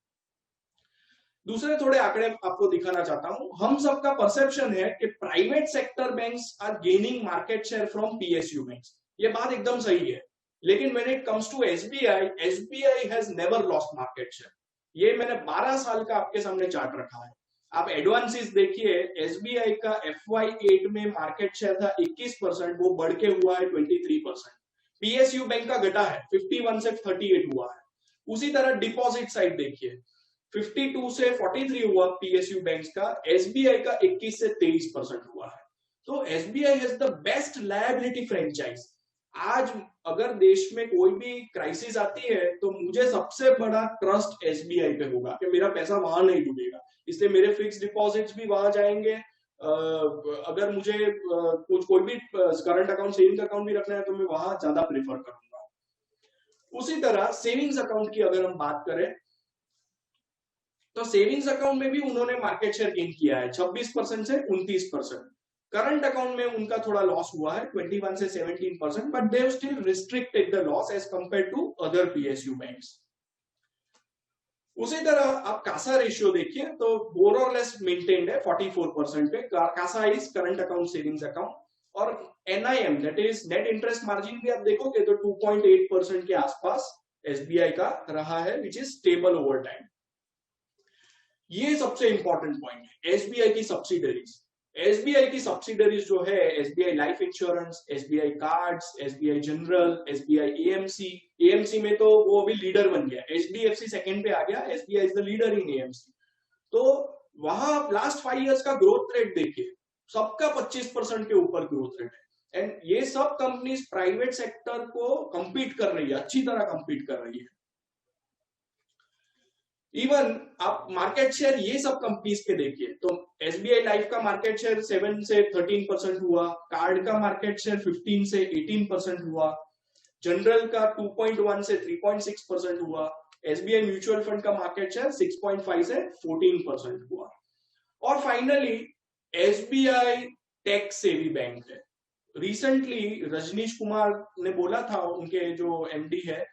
Speaker 1: दूसरे थोड़े आंकड़े आपको दिखाना चाहता हूं. हम सबका परसेप्शन है कि private sector banks are gaining market share from PSU banks. ये बात एकदम सही है. लेकिन when it comes to SBI, SBI has never lost market share. ये मैंने 12 साल का आपके सामने चार्ट रखा है. आप एडवांसेस देखिए, एसबीआई का FY8 में मार्केट शेयर था 21%, वो बढ़ के हुआ है 23%. पीएसयू बैंक का घटा है, 51 से 38 हुआ है. उसी तरह डिपॉजिट साइड देखिए, 52 से 43 हुआ पीएसयू बैंक्स का, एसबीआई का 21 से 23% हुआ है. तो SBI has the best liability franchise. आज अगर देश में कोई भी क्राइसिस आती है तो मुझे सबसे बड़ा ट्रस्ट एसबीआई पे होगा कि मेरा पैसा वहां नहीं डूबेगा, इसलिए मेरे फिक्स डिपॉजिट्स भी वहां जाएंगे. अगर मुझे कुछ कोई भी करंट अकाउंट, सेविंग अकाउंट भी रखना है तो मैं वहां ज्यादा प्रेफर करूंगा. उसी तरह सेविंग्स अकाउंट की अगर हम बात करें तो सेविंग्स अकाउंट में भी उन्होंने मार्केट शेयर गेन किया है 26% से 29%. करंट अकाउंट में उनका थोड़ा लॉस हुआ है 21 से 17%, but they have still restricted the loss as compare to other PSU banks. उसी तरह आप कासा रेशियो देखिए तो मोर और लेस मेंटेन्ड है 44% पे. CASA is current account savings account. और NIM that is net interest margin भी आप देखोगे तो 2.8% के आसपास एसबीआई का रहा है, which is stable over time. ये सबसे इंपॉर्टेंट पॉइंट है। एसबीआई की सब्सिडरीज, एसबीआई की सब्सिडरीज जो है, SBI life insurance, SBI cards, SBI general, SBI AMC. AMC में तो वो अभी लीडर बन गया, एचडीएफसी सेकंड पे आ गया, SBI is the leader in AMC. तो वहां लास्ट 5 इयर्स का ग्रोथ रेट देखिए, सबका 25% के ऊपर ग्रोथ रेट है। एंड ये सब कंपनीज प्राइवेट सेक्टर को compete कर रही है, अच्छी तरह compete कर रही है। इवन आप मार्केट शेयर ये सब कंपनीज के देखिए, तो एसबीआई लाइफ का मार्केट शेयर 7 से 13% हुआ, कार्ड का मार्केट शेयर 15 से 18% हुआ, जनरल का 2.1 से 3.6% हुआ, एसबीआई म्यूचुअल फंड का मार्केट शेयर 6.5 से 14% हुआ। और finally SBI tech savvy bank है। रिसेंटली रजनीश कुमार ने बोला था, उनके जो एमडी है,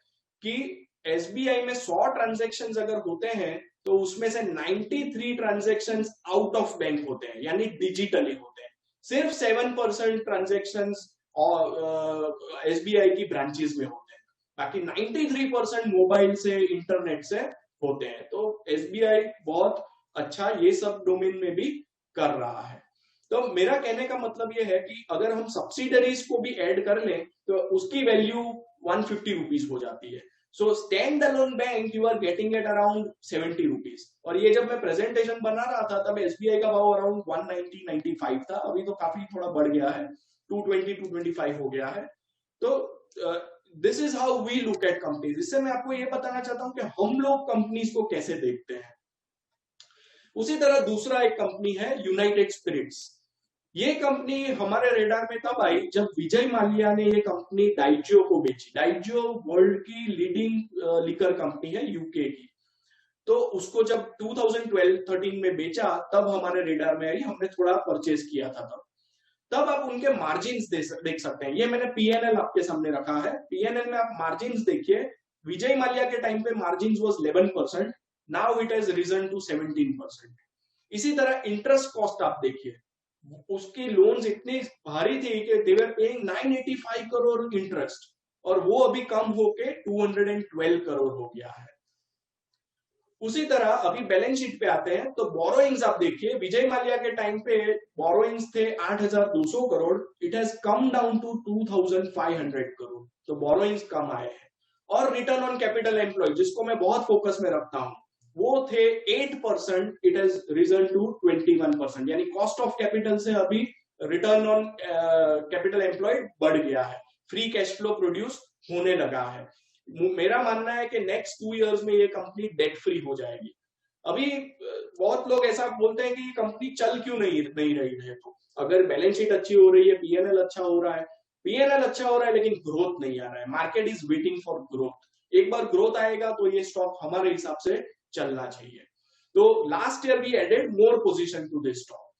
Speaker 1: कि एसबीआई में 100 ट्रांजैक्शंस अगर होते हैं तो उसमें से 93 ट्रांजैक्शंस आउट ऑफ बैंक होते हैं, यानी डिजिटली होते हैं। सिर्फ 7% ट्रांजैक्शंस और एसबीआई की ब्रांचेस में होते हैं, बाकी 93% मोबाइल से, इंटरनेट से होते हैं। तो एसबीआई बहुत अच्छा ये सब डोमेन में भी कर रहा है। तो मेरा कहने का मतलब ये है कि अगर हम सब्सिडरीज को भी ऐड कर लें तो उसकी वैल्यू 150 रुपीज हो जाती है। So standalone bank you are getting at around 70 rupees. और ये जब मैं प्रेजेंटेशन बना रहा था तब एसबीआई का भाव अराउंड 190-95 था, अभी तो काफी थोड़ा बढ़ गया है, 220-225 हो गया है। तो this is how we look at companies. इससे मैं आपको ये बताना चाहता हूं कि हम लोग कंपनीज को कैसे देखते हैं। उसी तरह दूसरा एक कंपनी है यूनाइटेड स्पिरिट्स। ये कंपनी हमारे रेडार में तब आई जब विजय माल्या ने ये कंपनी डाइजियो को बेची। डाइजियो वर्ल्ड की लीडिंग लिकर कंपनी है यूके की। तो उसको जब 2012-13 में बेचा तब हमारे रेडार में आई, हमने थोड़ा परचेज किया था तब आप उनके मार्जिन्स देख सकते हैं। ये मैंने पीएनएल आपके सामने रखा है, पीएनएल में आप मार्जिन्स देखिए। विजय माल्या के टाइम पे margins was 11%, now it has risen to 17%। इसी तरह इंटरेस्ट कॉस्ट आप देखिए, उसकी लोन्स इतनी भारी थी कि दे वर पेइंग 985 करोड़ इंटरेस्ट, और वो अभी कम होके 212 करोड़ हो गया है। उसी तरह अभी बैलेंस शीट पे आते हैं तो बोरोइंग्स आप देखिए, विजय माल्या के टाइम पे बोरोइंग्स थे 8,200 crore, it has come down to 2,500 crore. तो बोरोइंग्स कम आए हैं। और रिटर्न ऑन कैपिटल एम्प्लॉय, जिसको मैं बहुत फोकस में रखता हूं, वो थे 8%, इट हैज रिजन टू 21%, यानी कॉस्ट ऑफ कैपिटल से अभी रिटर्न ऑन कैपिटल एम्प्लॉय बढ़ गया है, फ्री कैश फ्लो प्रोड्यूस होने लगा है। मेरा मानना है कि नेक्स्ट 2 इयर्स में ये कंपनी डेट फ्री हो जाएगी। अभी बहुत लोग ऐसा बोलते हैं कि ये कंपनी चल क्यों नहीं रही है। तो अगर बैलेंस शीट अच्छी हो रही है, पीएनएल अच्छा हो रहा है, पीएनएल अच्छा हो रहा है लेकिन ग्रोथ नहीं आ रहा है, market is waiting for growth. एक बार ग्रोथ आएगा तो ये स्टॉक हमारे हिसाब से चलना चाहिए। तो last year we added more position to this stock.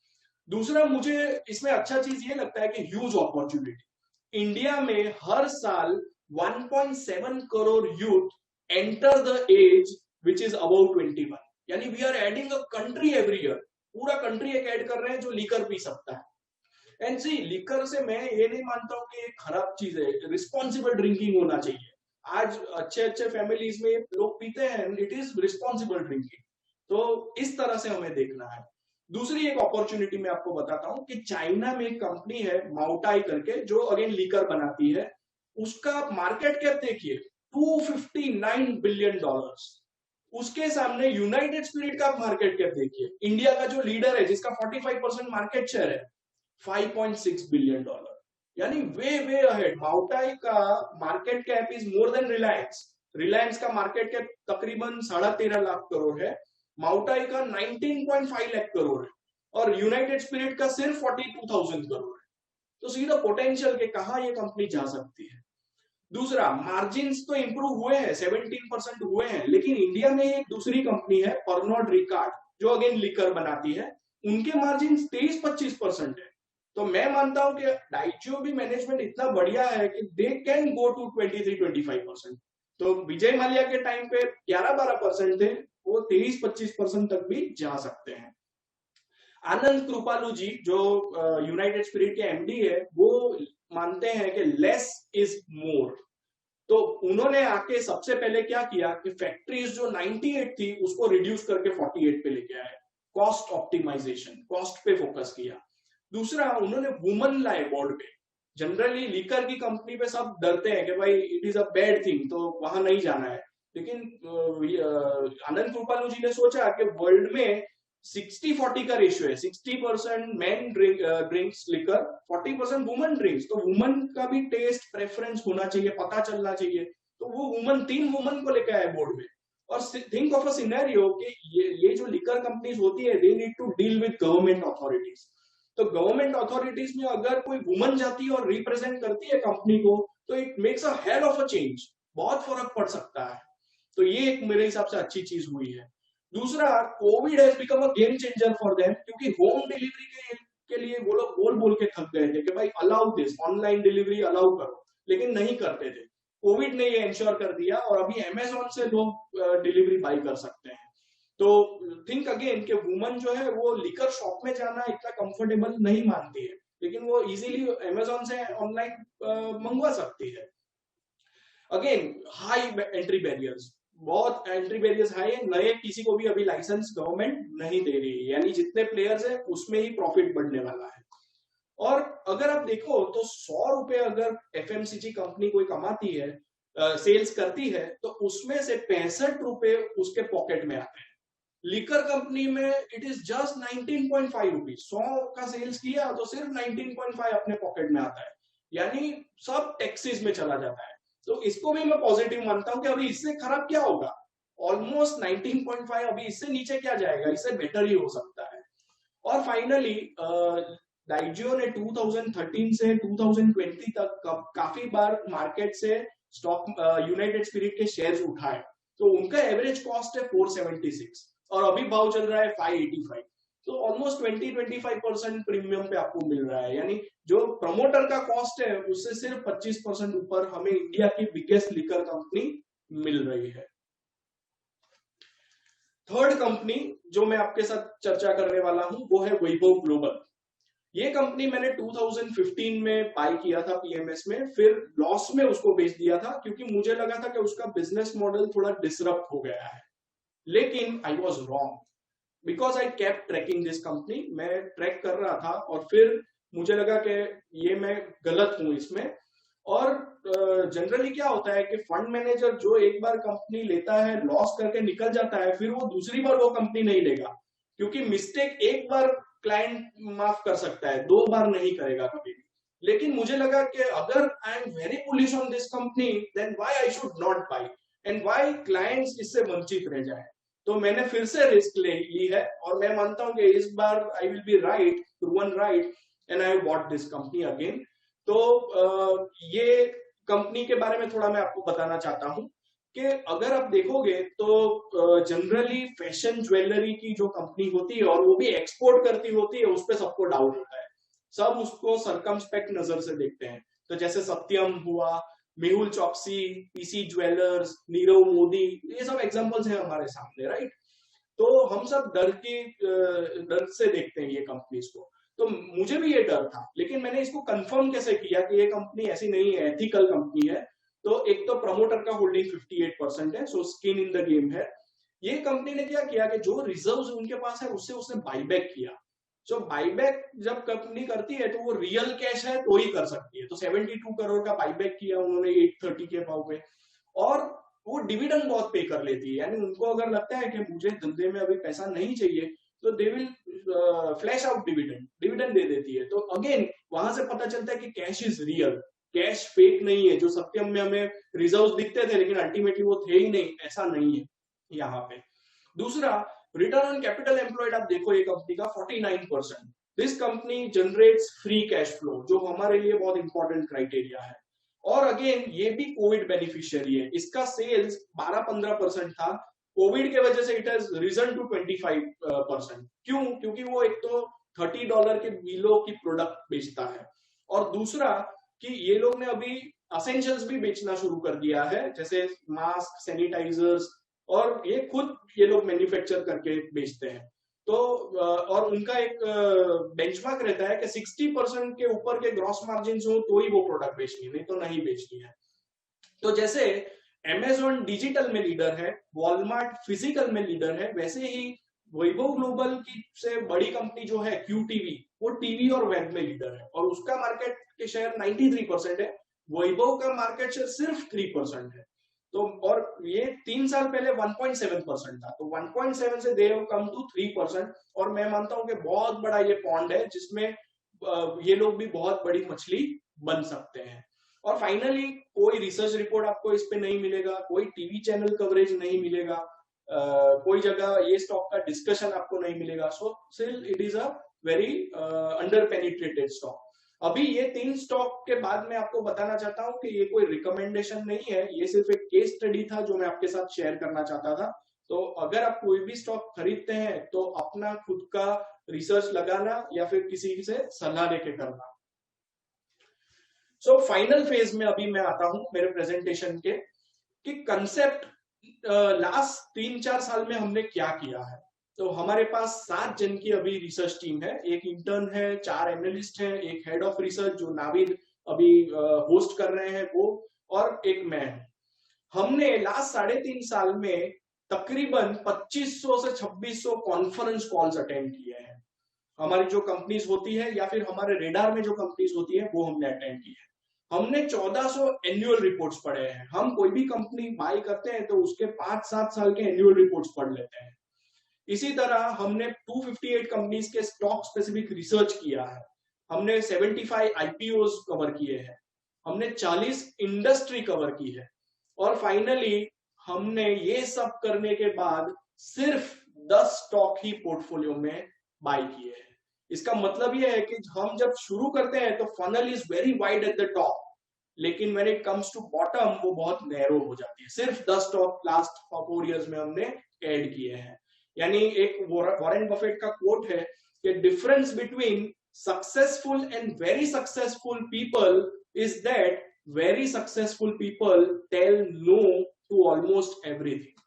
Speaker 1: दूसरा मुझे इसमें अच्छा चीज ये लगता है कि ह्यूज अपॉर्चुनिटी। इंडिया में हर साल 1.7 crore youth enter the age which is about 21, यानी we are adding a country every year. पूरा कंट्री एक ऐड कर रहे हैं जो लीकर पी सकता है। एंड सी, लीकर से मैं ये नहीं मानता हूं कि एक खराब चीज है, रिस्पॉन्सिबल ड्रिंकिंग होना चाहिए। आज अच्छे अच्छे फैमिलीज में लोग पीते हैं, इट इज रिस्पॉन्सिबल ड्रिंकिंग। तो इस तरह से हमें देखना है। दूसरी एक अपॉर्चुनिटी मैं आपको बताता हूं कि चाइना में एक कंपनी है माउटाई करके, जो अगेन लीकर बनाती है। उसका मार्केट कैप देखिए, $259 बिलियन। उसके सामने यूनाइटेड स्पिरिट का मार्केट कैप देखिए, इंडिया का जो लीडर है जिसका 45% मार्केट शेयर है, $5.6 बिलियन, यानी वे वे अहेड। माउटाई का market cap is more than Reliance. Reliance का मार्केट कैप तकरीबन 13.5 लाख करोड़ है, माउटाई का 19.5 लाख करोड़ है, और यूनाइटेड स्पिरिट का सिर्फ 42,000 करोड़ है। तो सी द पोटेंशियल के कहां ये कंपनी जा सकती है। दूसरा, मार्जिन तो इंप्रूव हुए हैं, 17% हुए हैं, लेकिन इंडिया में एक दूसरी कंपनी है पर्नॉड रिकार्ड, जो अगेन लिकर बनाती है, उनके मार्जिन 23-25% है। तो मैं मानता हूं कि डाइजियो भी मैनेजमेंट इतना बढ़िया है कि दे कैन गो टू 23-25%। तो विजय माल्या के टाइम पे 11-12% थे, वो 23-25% तक भी जा सकते हैं। आनंद कृपालू जी, जो यूनाइटेड स्पिरिट के एमडी है, वो मानते हैं कि लेस इज मोर। तो उन्होंने आके सबसे पहले क्या किया कि फैक्ट्रीज जो 98 थी उसको रिड्यूस करके 48 पे लेके आए। कॉस्ट ऑप्टिमाइजेशन, कॉस्ट पे फोकस किया। दूसरा, उन्होंने वुमन लाए बोर्ड पे। जनरली लीकर की कंपनी पे सब डरते हैं कि भाई it is a bad thing, तो वहां नहीं जाना है। लेकिन आनंद कृपालू जी ने सोचा कि वर्ल्ड में 60-40 का रेशियो है, 60% man drinks liquor, 40% woman drinks. तो वुमन का भी टेस्ट प्रेफरेंस होना चाहिए, पता चलना चाहिए। तो वो वुमन, 3 वुमन को लेकर आए बोर्ड में। और थिंक ऑफ अ सिनेरियो कि ये जो लिकर कंपनीज होती है, they need to deal with government authorities. तो गवर्नमेंट अथॉरिटीज में अगर कोई वुमन जाती है और रिप्रेजेंट करती है कंपनी को, तो it makes a hell of a change, बहुत फर्क पड़ सकता है। तो ये एक मेरे हिसाब से अच्छी चीज हुई है। दूसरा, Covid has become a game changer for them, क्योंकि होम डिलीवरी के लिए वो लोग बोल बोल के थक गए थे कि भाई allow this, online delivery allow करो, लेकिन नहीं करते थे। कोविड ने ये इंश्योर कर दिया और अभी अमेजोन से लोग डिलीवरी बाई कर सकते हैं। तो थिंक अगेन कि वुमन जो है वो लिकर शॉप में जाना इतना कंफर्टेबल नहीं मानती है, लेकिन वो इजीली अमेजोन से ऑनलाइन मंगवा सकती है। अगेन, हाई एंट्री बैरियर्स, बहुत एंट्री बैरियर्स हाई है। नए किसी को भी अभी लाइसेंस गवर्नमेंट नहीं दे रही है, यानी जितने प्लेयर्स है उसमें ही प्रॉफिट बढ़ने वाला है। और अगर आप देखो तो 100 रुपए अगर एफएमसीजी कंपनी कोई कमाती है, सेल्स करती है, तो उसमें से 65 रुपए उसके पॉकेट में आते हैं। लिकर कंपनी में इट इज जस्ट 19.5 रुपीज। 100 का सेल्स किया तो सिर्फ 19.5 अपने पॉकेट में आता है, यानी सब टैक्सेस में चला जाता है। तो इसको भी मैं पॉजिटिव मानता हूं कि अभी इससे खराब क्या होगा, ऑलमोस्ट 19.5, अभी इससे नीचे क्या जाएगा, इससे बेटर ही हो सकता है। और फाइनली डाइजियो ने 2013 से 2020 तक काफी बार मार्केट से स्टॉक यूनाइटेड स्पिरिट के शेयर्स उठाए, तो उनका एवरेज कॉस्ट है 476 और अभी भाव चल रहा है 585। तो ऑलमोस्ट 20-25% प्रीमियम पे आपको मिल रहा है, यानी जो प्रमोटर का कॉस्ट है उससे सिर्फ 25% ऊपर हमें इंडिया की बिगेस्ट लिकर कंपनी मिल रही है। थर्ड कंपनी जो मैं आपके साथ चर्चा करने वाला हूं वो है वैभव ग्लोबल। ये कंपनी मैंने 2015 में बाय किया था पीएमएस में, फिर लॉस में उसको बेच दिया था क्योंकि मुझे लगा था कि उसका बिजनेस मॉडल थोड़ा डिसरप्ट हो गया है। लेकिन I was wrong, because I kept tracking this company. मैं ट्रैक कर रहा था और फिर मुझे लगा कि ये मैं गलत हूं इसमें। और जनरली क्या होता है कि फंड मैनेजर जो एक बार कंपनी लेता है, लॉस करके निकल जाता है, फिर वो दूसरी बार वो कंपनी नहीं लेगा, क्योंकि मिस्टेक एक बार क्लाइंट माफ कर सकता है, 2 बार नहीं करेगा कभी भी। लेकिन मुझे लगा कि अगर I am very bullish on this company, then why I should not buy and why clients इससे वंचित रह जाए। तो मैंने फिर से रिस्क ली है और मैं मानता हूं कि इस बार I will be right, proven right, and I bought this company again. तो ये कंपनी के बारे में थोड़ा मैं आपको बताना चाहता हूं कि अगर आप देखोगे तो जनरली फैशन ज्वेलरी की जो कंपनी होती है और वो भी एक्सपोर्ट करती होती है, उस पर सबको डाउट होता है, सब उसको सरकमस्पेक्ट नजर से देखते हैं। तो जैसे सत्यम हुआ, मेहुल चौकसी, पीसी ज्वेलर्स, नीरव मोदी, ये सब एग्जांपल्स हैं हमारे सामने, राइट। तो हम सब डर से देखते हैं ये कंपनीज को। तो मुझे भी ये डर था, लेकिन मैंने इसको कंफर्म कैसे किया कि ये कंपनी ऐसी नहीं है, एथिकल कंपनी है। तो एक तो प्रमोटर का होल्डिंग 58% है, so skin in the game है। ये कंपनी ने क्या किया कि जो रिजर्व्स उनके पास है उससे उसने बाईबैक किया। जो बाईबैक जब कंपनी करती है तो वो रियल कैश है तो ही कर सकती है। तो 72 करोड़ का बाईबैक किया उन्होंने 830 के भाव पे, और वो डिविडेंड बहुत पे कर लेती है, यानी उनको अगर लगता है कि मुझे धंधे में अभी पैसा नहीं चाहिए तो they will flush out dividend दे देती है। तो अगेन वहां से पता चलता है कि cash is real, cash fake नहीं है। जो सत्यम में हमें रिजर्व दिखते थे लेकिन अल्टीमेटली वो थे ही नहीं, ऐसा नहीं है यहाँ पे। दूसरा, रिटर्न ऑन कैपिटल एम्प्लॉयड आप देखो ये कंपनी का 49%। This company generates free cash flow, जो हमारे लिए बहुत इंपॉर्टेंट क्राइटेरिया है। और अगेन ये भी कोविड बेनिफिशियरी है, इसका सेल्स 12-15% था, कोविड के वजह से इट हैज रिजन टू 25%। क्यों? क्योंकि वो एक तो $30 के बिलो की प्रोडक्ट बेचता है, और दूसरा कि ये लोग ने अभी असेंशियल्स भी बेचना शुरू कर दिया है, जैसे मास्क, सैनिटाइजर्स, और ये खुद ये लोग मैन्युफैक्चर करके बेचते हैं। तो और उनका एक बेंचमार्क रहता है कि 60% के ऊपर के ग्रॉस मार्जिन हो तो ही वो प्रोडक्ट बेचनी है, नहीं तो नहीं बेचनी है। तो जैसे अमेजोन डिजिटल में लीडर है, वॉलमार्ट फिजिकल में लीडर है, वैसे ही वैभव ग्लोबल की से बड़ी कंपनी जो है क्यूटीवी, वो टीवी और वेब में लीडर है और उसका मार्केट के शेयर 93% है। वैभव का मार्केट शेयर सिर्फ 3% है। तो और ये 3 साल पहले 1.7% था, तो 1.7 से दे हैव कम टू 3%। और मैं मानता हूं कि बहुत बड़ा ये पॉन्ड है जिसमें ये लोग भी बहुत बड़ी मछली बन सकते हैं। और फाइनली कोई रिसर्च रिपोर्ट आपको इस पे नहीं मिलेगा, कोई टीवी चैनल कवरेज नहीं मिलेगा, कोई जगह ये स्टॉक का डिस्कशन आपको नहीं मिलेगा। So still it is a very under penetrated stock. अभी ये 3 स्टॉक के बाद मैं आपको बताना चाहता हूं कि ये कोई रिकमेंडेशन नहीं है, ये सिर्फ एक केस स्टडी था जो मैं आपके साथ शेयर करना चाहता था। तो अगर आप कोई भी स्टॉक खरीदते हैं तो अपना खुद का रिसर्च लगाना या फिर किसी से सलाह लेके करना। सो फाइनल फेज में अभी मैं आता हूं मेरे प्रेजेंटेशन के कि कंसेप्ट लास्ट 3-4 साल में हमने क्या किया है। तो हमारे पास 7 जन की अभी रिसर्च टीम है, एक इंटर्न है, 4 एनालिस्ट है, एक हेड ऑफ रिसर्च जो नाविद अभी होस्ट कर रहे हैं वो, और एक मैं हूं। हमने लास्ट 3.5 साल में तकरीबन 2500 से 2600 कॉन्फ्रेंस कॉल्स अटेंड किए हैं। हमारी जो कंपनीज होती है या फिर हमारे रेडार में जो कंपनीज होती है वो हमने अटेंड की है। हमने 1400 एनुअल रिपोर्ट्स पढ़े हैं। हम कोई भी कंपनी बाय करते हैं तो उसके 5-7 साल के एनुअल रिपोर्ट्स पढ़ लेते हैं। इसी तरह हमने 258 कंपनीज के स्टॉक स्पेसिफिक रिसर्च किया है। हमने 75 आईपीओज कवर किए हैं। हमने 40 इंडस्ट्री कवर की है। और फाइनली हमने ये सब करने के बाद सिर्फ 10 स्टॉक ही पोर्टफोलियो में बाय किए हैं। इसका मतलब यह है कि हम जब शुरू करते हैं तो funnel is very wide at the top, लेकिन when it comes to bottom वो बहुत नैरो हो जाती है। सिर्फ 10 स्टॉक लास्ट 4 इयर्स में हमने ऐड किए हैं। यानी एक वॉरेन बफेट का कोट है कि difference between successful and very successful people is that very successful people tell no to almost everything.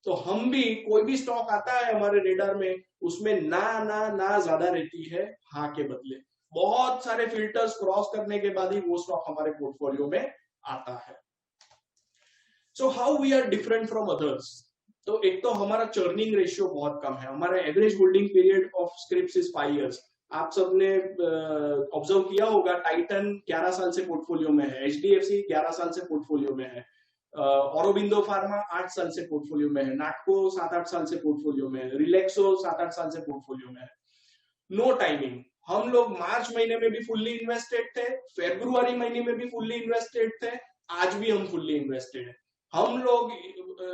Speaker 1: तो हम भी कोई भी स्टॉक आता है हमारे रेडार में, उसमें ना ना ना ज्यादा रहती है हाँ के बदले। बहुत सारे फिल्टर्स क्रॉस करने के बाद ही वो स्टॉक हमारे पोर्टफोलियो में आता है। So how we are different from others. तो एक तो हमारा चर्निंग रेशियो बहुत कम है। हमारा average holding period of Scripps is 5 years. आप सबने ऑब्जर्व किया होगा, टाइटन 11 साल से पोर्टफोलियो में है, एचडीएफसी 11 साल से पोर्टफोलियो में है, औरोबिंदो फार्मा 8 साल से पोर्टफोलियो में है, नाटको 7-8 साल से पोर्टफोलियो में है, रिलैक्सो 7-8 साल से पोर्टफोलियो में है। No timing. हम लोग मार्च महीने में भी फुल्ली इन्वेस्टेड थे, फरवरी महीने में भी फुल्ली इन्वेस्टेड थे, आज भी हम फुल्ली इन्वेस्टेड है। हम लोग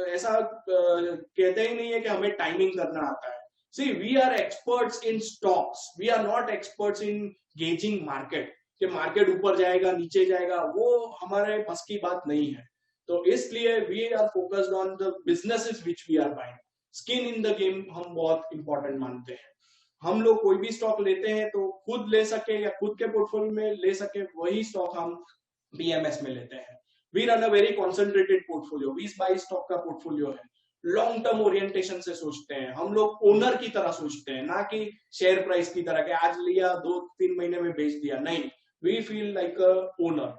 Speaker 1: ऐसा कहते ही नहीं है कि हमें टाइमिंग करना आता है। See we are experts in stocks, we are not experts in gauging market, कि मार्केट ऊपर जाएगा नीचे जाएगा, वो हमारे बस की बात नहीं है। तो इसलिए we are focused on the businesses which we are buying. Skin in the game हम बहुत इंपॉर्टेंट मानते हैं। हम लोग कोई भी स्टॉक लेते हैं तो खुद ले सके या खुद के पोर्टफोलियो में ले सके वही स्टॉक हम बीएमएस में लेते हैं। We run a very concentrated portfolio, 20-22 stock का पोर्टफोलियो है। लॉन्ग टर्म ओरिएंटेशन से सोचते हैं हम लोग, ओनर की तरह सोचते हैं, ना कि शेयर प्राइस की तरह कि आज लिया 2-3 महीने में बेच दिया। नहीं, we feel like a owner.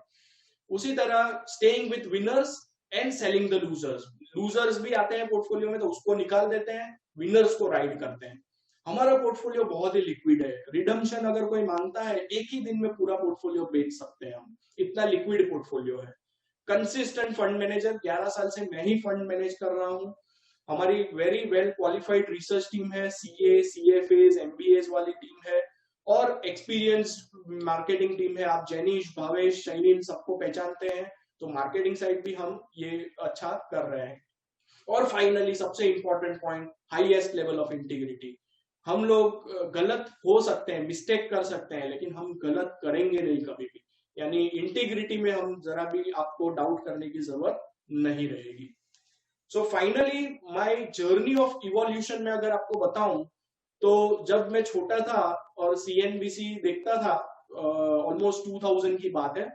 Speaker 1: उसी तरह staying with winners and selling the losers. Losers भी आते हैं पोर्टफोलियो में तो उसको निकाल देते हैं, विनर्स को राइड करते हैं। हमारा पोर्टफोलियो बहुत ही लिक्विड है। रिडम्पशन अगर कोई मांगता है एक ही दिन में पूरा पोर्टफोलियो बेच सकते हैं हम, इतना लिक्विड पोर्टफोलियो है। कंसिस्टेंट फंड मैनेजर, 11 साल से मैं ही फंड मैनेज कर रहा हूँ। हमारी very well qualified research team है, सीए, सीएफएस, एमबीएस वाली टीम है, और एक्सपीरियंस्ड मार्केटिंग टीम है। आप जैनिश, भावेश, शैलीन सबको पहचानते हैं, तो मार्केटिंग साइड भी हम ये अच्छा कर रहे हैं। और फाइनली सबसे important point, highest level of integrity. हम लोग गलत हो सकते हैं, मिस्टेक कर सकते हैं, लेकिन हम गलत करेंगे नहीं कभी भी। यानी इंटीग्रिटी में हम जरा भी आपको डाउट करने की जरूरत नहीं रहेगी। So finally my journey of evolution में अगर आपको बताऊं तो जब मैं छोटा था और सीएनबीसी देखता था, ऑलमोस्ट 2000 की बात है,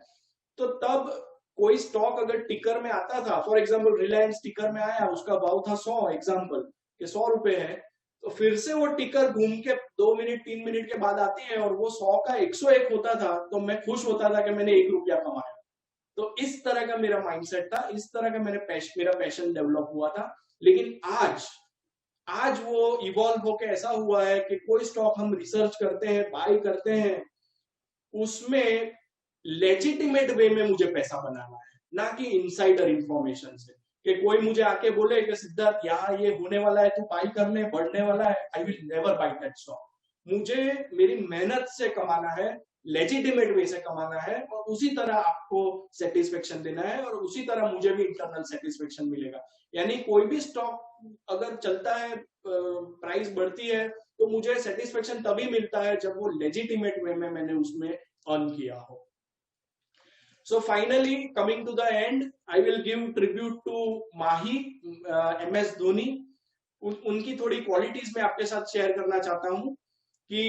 Speaker 1: तो तब कोई स्टॉक अगर टिकर में आता था, फॉर एग्जांपल रिलायंस टिकर में आया, उसका भाव था 100, एग्जांपल कि 100 रुपए है, तो फिर से वो टिकर घूम के 2 मिनट 3 मिनट के बाद आती है और वो 100 का 101 होता था, तो मैं खुश होता था कि मैंने 1 रुपया कमाया। तो इस तरह का मेरा माइंडसेट था, इस तरह का मेरा पैशन डेवलप हुआ था। लेकिन आज वो इवॉल्व होके ऐसा हुआ है कि कोई स्टॉक हम रिसर्च करते हैं, बाय करते हैं, उसमें लेजिटिमेट वे में मुझे पैसा बनाना है, ना कि इनसाइडर इंफॉर्मेशन से, कि कोई मुझे आके बोले कि सिद्धार्थ यहाँ ये होने वाला है, तू बाई कर ले, बढ़ने वाला है, I will never by that stock. मुझे मेरी मेहनत से कमाना है, लेजिटिमेट वे से कमाना है, और उसी तरह आपको सेटिस्फेक्शन देना है, और उसी तरह मुझे भी इंटरनल सेटिस्फेक्शन मिलेगा। यानी कोई भी स्टॉक अगर चलता है, प्राइस बढ़ती है, तो मुझे सेटिस्फेक्शन तभी मिलता है जब वो लेजिटिमेट वे में मैंने उसमें अर्न किया हो। So finally, coming to the end, I will give tribute to Mahi, MS Dhoni. उनकी थोड़ी क्वालिटीज मैं आपके साथ शेयर करना चाहता हूँ कि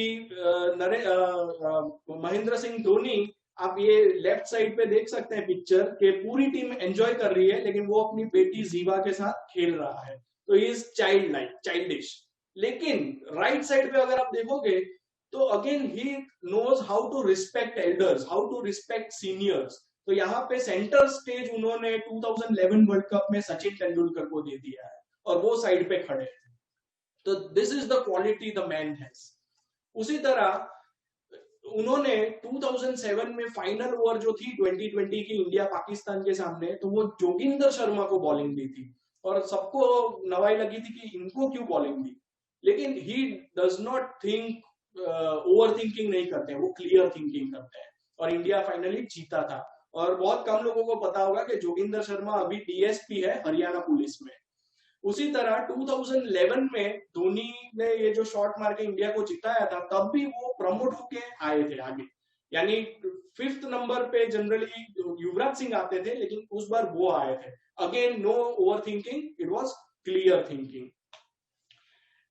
Speaker 1: महेंद्र सिंह धोनी, आप ये लेफ्ट साइड पे देख सकते हैं पिक्चर के पूरी टीम एंजॉय कर रही है, लेकिन वो अपनी बेटी जीवा के साथ खेल रहा है, तो ही इज चाइल्डिश। लेकिन राइट साइड पे अगर आप देखोगे तो again he knows how to respect elders, how to respect seniors. तो यहाँ पे सेंटर स्टेज उन्होंने 2011 वर्ल्ड कप में सचिन तेंदुलकर को दे दिया है, और वो साइड पे खड़े हैं। तो this is the quality the man has. उसी तरह उन्होंने 2007 में फाइनल ओवर जो थी 2020 की इंडिया पाकिस्तान के सामने, तो वो जोगिंदर शर्मा को बॉलिंग दी थी, और सबको नवाई लगी थी कि इनको क्यों बॉलिंग दी। लेकिन he does not think, over thinking नहीं करते हैं, वो क्लियर थिंकिंग करते हैं, और इंडिया फाइनली जीता था। और बहुत कम लोगों को पता होगा कि जोगिंदर शर्मा अभी डीएसपी है हरियाणा पुलिस में। उसी तरह 2011 में धोनी ने ये जो शॉट मार के इंडिया को जिताया था, तब भी वो प्रमोट होके आए थे आगे, यानी 5th नंबर पे जनरली युवराज सिंह आते थे, लेकिन उस बार वो आए थे। Again no over thinking, it was clear thinking.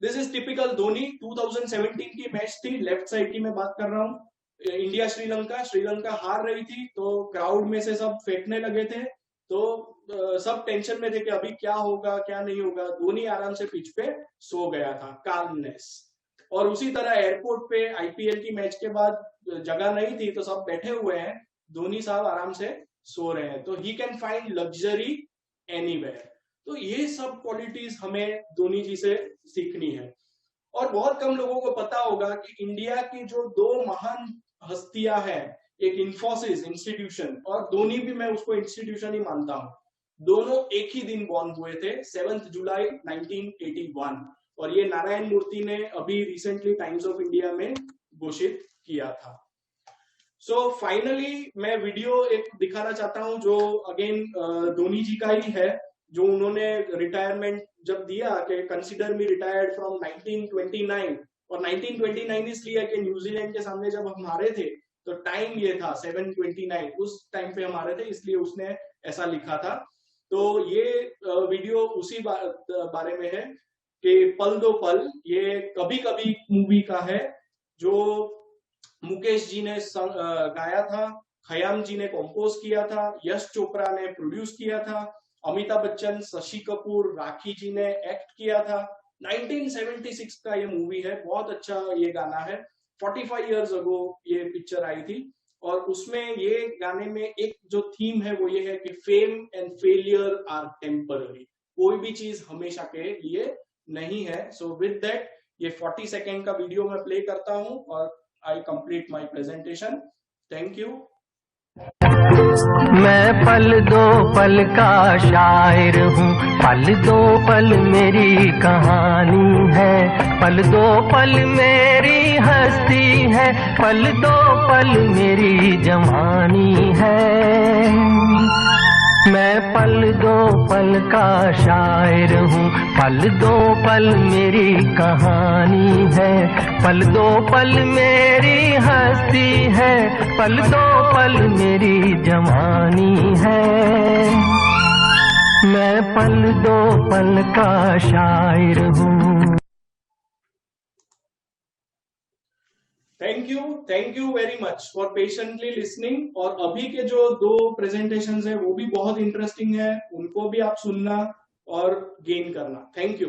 Speaker 1: This is typical Dhoni. 2017 की मैच थी, लेफ्ट साइड की मैं बात कर रहा हूँ, इंडिया श्रीलंका हार रही थी, तो क्राउड में से सब फेंकने लगे थे, तो सब टेंशन में थे कि अभी क्या होगा क्या नहीं होगा। धोनी आराम से पिच पे सो गया था, काल्मनेस। और उसी तरह एयरपोर्ट पे आईपीएल की मैच के बाद जगह नहीं थी, तो सब बैठे हुए हैं, धोनी साहब आराम से सो रहे हैं, तो he can find luxury anywhere. तो ये सब क्वालिटीज हमें धोनी जी से सीखनी है। और बहुत कम लोगों को पता होगा कि इंडिया की जो 2 महान हस्तियां हैं, एक इंफोसिस इंस्टीट्यूशन, और धोनी भी मैं उसको इंस्टीट्यूशन ही मानता हूं, दोनों एक ही दिन बॉर्न हुए थे, 7 जुलाई 1981, और ये नारायण मूर्ति ने अभी रिसेंटली टाइम्स ऑफ इंडिया में घोषित किया था। सो फाइनली मैं वीडियो एक दिखाना चाहता हूं जो अगेन धोनी जी का ही है, जो उन्होंने रिटायरमेंट जब दिया कि कंसीडर मी रिटायर्ड फ्रॉम 1929, और 1929 इसलिए कि न्यूजीलैंड के सामने जब हम हारे थे तो टाइम ये था 7:29, उस टाइम पे हमारे थे, इसलिए उसने ऐसा लिखा था। तो ये वीडियो उसी बारे में है कि पल दो पल, ये कभी कभी मूवी का है, जो मुकेश जी ने गाया था, खयाम जी ने कंपोज किया था, यश चोपड़ा ने प्रोड्यूस किया था, अमिताभ बच्चन, शशि कपूर, राखी जी ने एक्ट किया था। 1976 का ये मूवी है, बहुत अच्छा ये गाना है। 45 इयर्स अगो ये पिक्चर आई थी, और उसमें ये गाने में एक जो थीम है वो ये है कि fame and failure are temporary, कोई भी चीज हमेशा के लिए नहीं है। सो विद दैट ये 40 सेकेंड का वीडियो मैं प्ले करता हूं, और आई complete my presentation. Thank you.
Speaker 2: मैं पल दो पल का शायर हूँ, पल दो पल मेरी कहानी है, पल दो पल मेरी हस्ती है, पल दो पल मेरी जवानी है। मैं पल दो पल का शायर हूँ, पल दो पल मेरी कहानी है, पल दो पल मेरी हस्ती है, पल दो पल मेरी जवानी है। मैं पल दो पल का शायर हूँ।
Speaker 1: Thank you very much for patiently listening. और अभी के जो 2 प्रेजेंटेशंस है वो भी बहुत इंटरेस्टिंग है, उनको भी आप सुनना और गेन करना। Thank you.